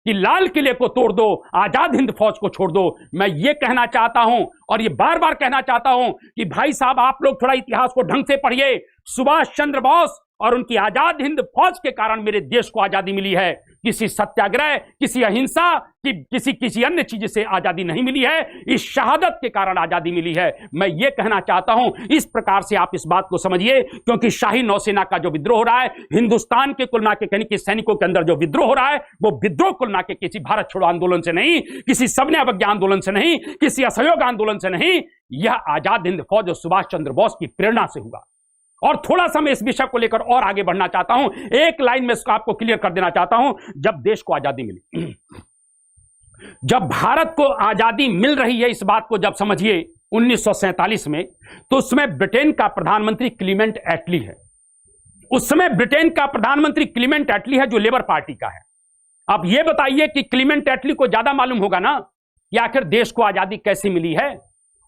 कि लाल किले को तोड़ दो, आजाद हिंद फौज को छोड़ दो। मैं ये कहना चाहता हूं और ये बार बार कहना चाहता हूं कि भाई साहब, आप लोग थोड़ा इतिहास को ढंग से पढ़िए। सुभाष चंद्र बोस और उनकी आजाद हिंद फौज के कारण मेरे देश को आजादी मिली है। किसी सत्याग्रह, किसी अहिंसा, किसी अन्य चीज से आजादी नहीं मिली है। इस शहादत के कारण आजादी मिली है। मैं ये कहना चाहता हूं, इस प्रकार से आप इस बात को समझिए, क्योंकि शाही नौसेना का जो विद्रोह हो रहा है, हिंदुस्तान के कुल मिला के सैनिकों के अंदर जो विद्रोह हो रहा है, वो विद्रोह कुल मिला के किसी भारत छोड़ो आंदोलन से नहीं, किसी सबने अवज्ञा आंदोलन से नहीं, किसी असहयोग आंदोलन से नहीं, यह आजाद हिंद फौज और सुभाष चंद्र बोस की प्रेरणा से हुआ। और थोड़ा सा मैं इस विषय को लेकर और आगे बढ़ना चाहता हूं। एक लाइन में इसको आपको क्लियर कर देना चाहता हूं। जब देश को आजादी मिली, जब भारत को आजादी मिल रही है, इस बात को जब समझिए 1947 में, तो उसमें ब्रिटेन का प्रधानमंत्री क्लीमेंट एटली है। उस समय ब्रिटेन का प्रधानमंत्री क्लीमेंट एटली है, जो लेबर पार्टी का है। अब यह बताइए कि क्लीमेंट एटली को ज्यादा मालूम होगा ना कि आखिर देश को आजादी कैसे मिली है।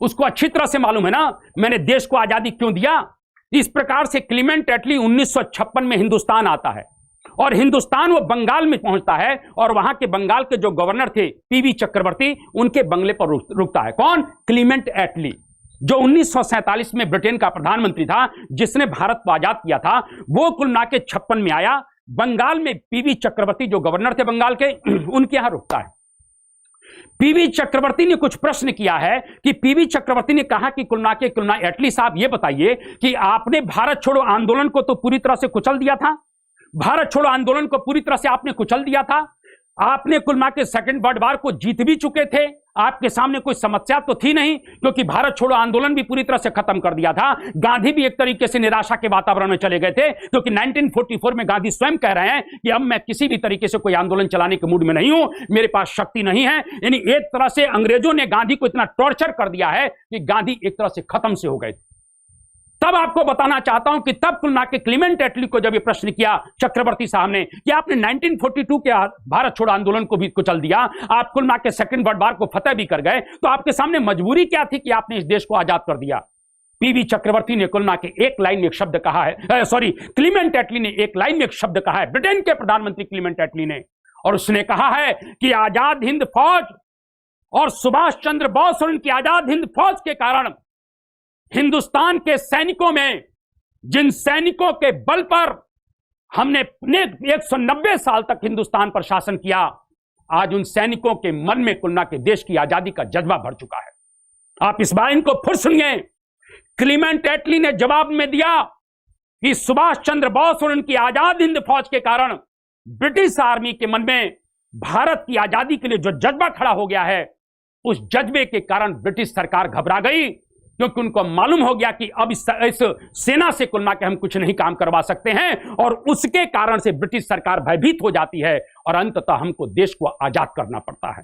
उसको अच्छी तरह से मालूम है ना, मैंने देश को आजादी क्यों दिया। इस प्रकार से क्लीमेंट एटली 1956 में हिंदुस्तान आता है, और हिंदुस्तान वो बंगाल में पहुंचता है, और वहां के बंगाल के जो गवर्नर थे पीवी चक्रवर्ती, उनके बंगले पर रुकता है। कौन? क्लीमेंट एटली, जो 1947 में ब्रिटेन का प्रधानमंत्री था, जिसने भारत को आजाद किया था। वो कुल मिला के 56 में आया, बंगाल में पीवी चक्रवर्ती जो गवर्नर थे बंगाल के, उनके यहां रुकता है। पीवी चक्रवर्ती ने कुछ प्रश्न किया है कि पीवी चक्रवर्ती ने कहा कि कुलना एटली साहब, ये बताइए कि आपने भारत छोड़ो आंदोलन को तो पूरी तरह से कुचल दिया था, भारत छोड़ो आंदोलन को पूरी तरह से आपने कुचल दिया था। आपने कुलमा के सेकंड वर्ल्ड वॉर को जीत भी चुके थे, आपके सामने कोई समस्या तो थी नहीं, क्योंकि भारत छोड़ो आंदोलन भी पूरी तरह से खत्म कर दिया था। गांधी भी एक तरीके से निराशा के वातावरण में चले गए थे, क्योंकि 1944 में गांधी स्वयं कह रहे हैं कि अब मैं किसी भी तरीके से कोई आंदोलन चलाने के मूड में नहीं हूं, मेरे पास शक्ति नहीं है। यानी एक तरह से अंग्रेजों ने गांधी को इतना टॉर्चर कर दिया है कि गांधी एक तरह से खत्म से हो गए। तब आपको बताना चाहता हूं कि तब कुलना के क्लीमेंट एटली को जब ये प्रश्न किया चक्रवर्ती साहब ने कि आपने 1942 के भारत छोड़ो आंदोलन को भी कुचल दिया, आप कुलना के सेकंड वर्ल्ड वॉर को फतेह भी कर गए, तो आपके सामने मजबूरी क्या थी कि आपने इस देश को आजाद कर दिया। पीवी चक्रवर्ती ने कुलना के एक लाइन में एक शब्द कहा है, क्लीमेंट एटली ने एक लाइन में एक शब्द कहा है, ब्रिटेन के प्रधानमंत्री क्लीमेंट एटली ने, और उसने कहा है कि आजाद हिंद फौज और सुभाष चंद्र बोस और उनकी आजाद हिंद फौज के कारण हिंदुस्तान के सैनिकों में, जिन सैनिकों के बल पर हमने 190 साल तक हिंदुस्तान पर शासन किया, आज उन सैनिकों के मन में कुलना के देश की आजादी का जज्बा भर चुका है। आप इस बात को फिर सुनिए। क्लीमेंट एटली ने जवाब में दिया कि सुभाष चंद्र बोस और उनकी आजाद हिंद फौज के कारण ब्रिटिश आर्मी के मन में भारत की आजादी के लिए जो जज्बा खड़ा हो गया है, उस जज्बे के कारण ब्रिटिश सरकार घबरा गई, क्योंकि उनको मालूम हो गया कि अब इस सेना से कुलना के हम कुछ नहीं काम करवा सकते हैं, और उसके कारण से ब्रिटिश सरकार भयभीत हो जाती है और अंततः हमको देश को आजाद करना पड़ता है।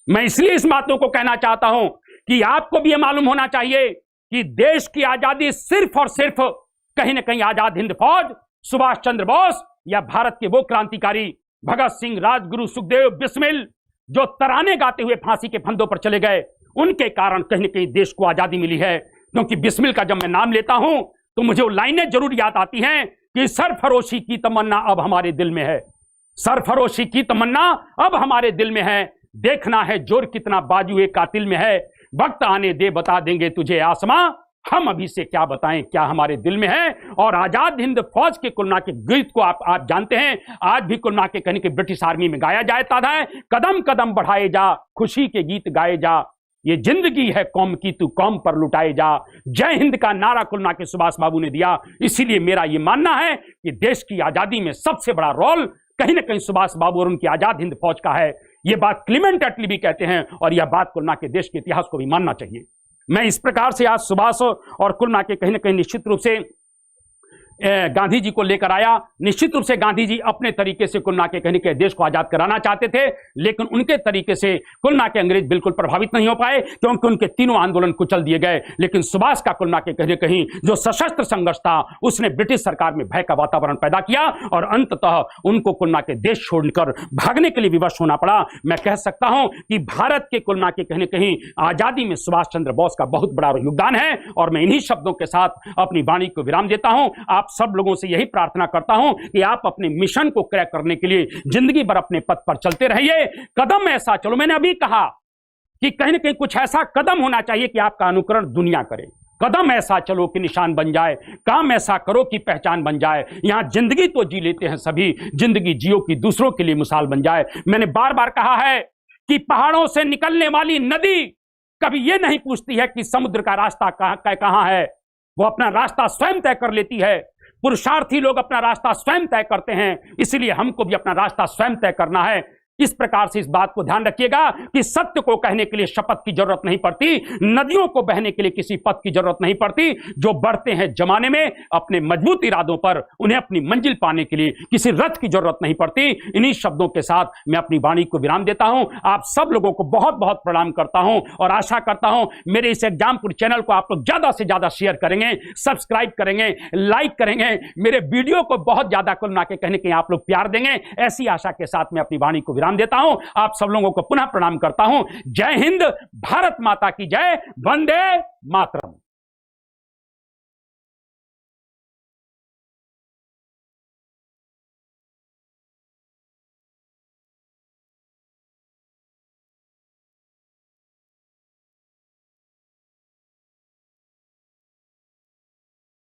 मैं इसलिए इस बातों को कहना चाहता हूं कि आपको भी यह मालूम होना चाहिए कि देश की आजादी सिर्फ और सिर्फ कहीं ना कहीं आजाद हिंद फौज, सुभाष चंद्र बोस या भारत के वो क्रांतिकारी भगत सिंह, राजगुरु, सुखदेव, बिस्मिल जो तराने गाते हुए फांसी के फंदों पर चले गए, उनके कारण कहीं न कहीं देश को आजादी मिली है। क्योंकि बिस्मिल का जब मैं नाम लेता हूं तो मुझे वो लाइनें जरूर याद आती हैं कि सरफरोशी की तमन्ना अब हमारे दिल में है, सरफरोशी की तमन्ना अब हमारे दिल में है, देखना है जोर कितना बाजुए कातिल में है, वक्त आने दे बता देंगे तुझे आसमां, हम अभी से क्या बताएं क्या हमारे दिल में है। और आजाद हिंद फौज के कुलना के गीत को आप जानते हैं, आज भी कुलना के कहीं के ब्रिटिश आर्मी में गाया जाता है, कदम कदम बढ़ाए जा, खुशी के गीत गाए जा, ये जिंदगी है कौम की, तू कौम पर लुटाए जा। जय हिंद का नारा खुलना के सुभाष बाबू ने दिया। इसीलिए मेरा ये मानना है कि देश की आजादी में सबसे बड़ा रोल कहीं ना कहीं सुभाष बाबू और उनकी आजाद हिंद फौज का है। ये बात क्लीमेंट एटली भी कहते हैं और यह बात खुलना के देश के इतिहास को भी मानना चाहिए। मैं इस प्रकार से आज सुभाष और खुलना के कहीं ना कहीं निश्चित रूप से गांधी जी को लेकर आया। निश्चित रूप से गांधी जी अपने तरीके से कुल मिला के कहीं के देश को आजाद कराना चाहते थे, लेकिन उनके तरीके से कुल मिला के अंग्रेज बिल्कुल प्रभावित नहीं हो पाए, क्योंकि उनके तीनों आंदोलन कुचल दिए गए। लेकिन सुभाष का कुल मिला के कहीं कहीं जो सशस्त्र संघर्ष था उसने ब्रिटिश सरकार में भय का वातावरण पैदा किया और अंततः उनको कुल मिला के देश छोड़कर भागने के लिए विवश होना पड़ा। मैं कह सकता हूं कि भारत के कुल मिला के कहीं कहीं आजादी में सुभाष चंद्र बोस का बहुत बड़ा योगदान है। और मैं इन्हीं शब्दों के साथ अपनी वाणी को विराम देता हूं। आप सब लोगों से यही प्रार्थना करता हूं कि आप अपने मिशन को क्रैक करने के लिए जिंदगी भर अपने पथ पर चलते रहिए। कदम ऐसा चलो, मैंने अभी कहा कि कहीं ना कहीं कुछ ऐसा कदम होना चाहिए कि आपका अनुकरण दुनिया करे। कदम ऐसा चलो कि निशान बन जाए, काम ऐसा करो कि पहचान बन जाए। यहां जिंदगी तो जी लेते हैं सभी, जिंदगी जियो की दूसरों के लिए मिसाल बन जाए। मैंने बार बार कहा है कि पहाड़ों से निकलने वाली नदी कभी यह नहीं पूछती है कि समुद्र का रास्ता कहां है, वो अपना रास्ता स्वयं तय कर लेती है। पुरुषार्थी लोग अपना रास्ता स्वयं तय करते हैं, इसलिए हमको भी अपना रास्ता स्वयं तय करना है। इस प्रकार से इस बात को ध्यान रखिएगा कि सत्य को कहने के लिए शपथ की जरूरत नहीं पड़ती, नदियों को बहने के लिए किसी पथ की जरूरत नहीं पड़ती। जो बढ़ते हैं जमाने में अपने मजबूत इरादों पर, उन्हें अपनी मंजिल पाने के लिए किसी रथ की जरूरत नहीं पड़ती। इन्हीं शब्दों के साथ मैं अपनी वाणी को विराम देता हूं। आप सब लोगों को बहुत बहुत प्रणाम करता हूं और आशा करता हूं मेरे इस एग्जामपुर चैनल को आप लोग ज्यादा से ज्यादा शेयर करेंगे, सब्सक्राइब करेंगे, लाइक करेंगे, मेरे वीडियो को बहुत ज्यादा कुल मिला के कहने के आप लोग प्यार देंगे। ऐसी आशा के साथ मैं अपनी वाणी को देता हूं। आप सब लोगों को पुनः प्रणाम करता हूं। जय हिंद, भारत माता की जय, वंदे मातरम।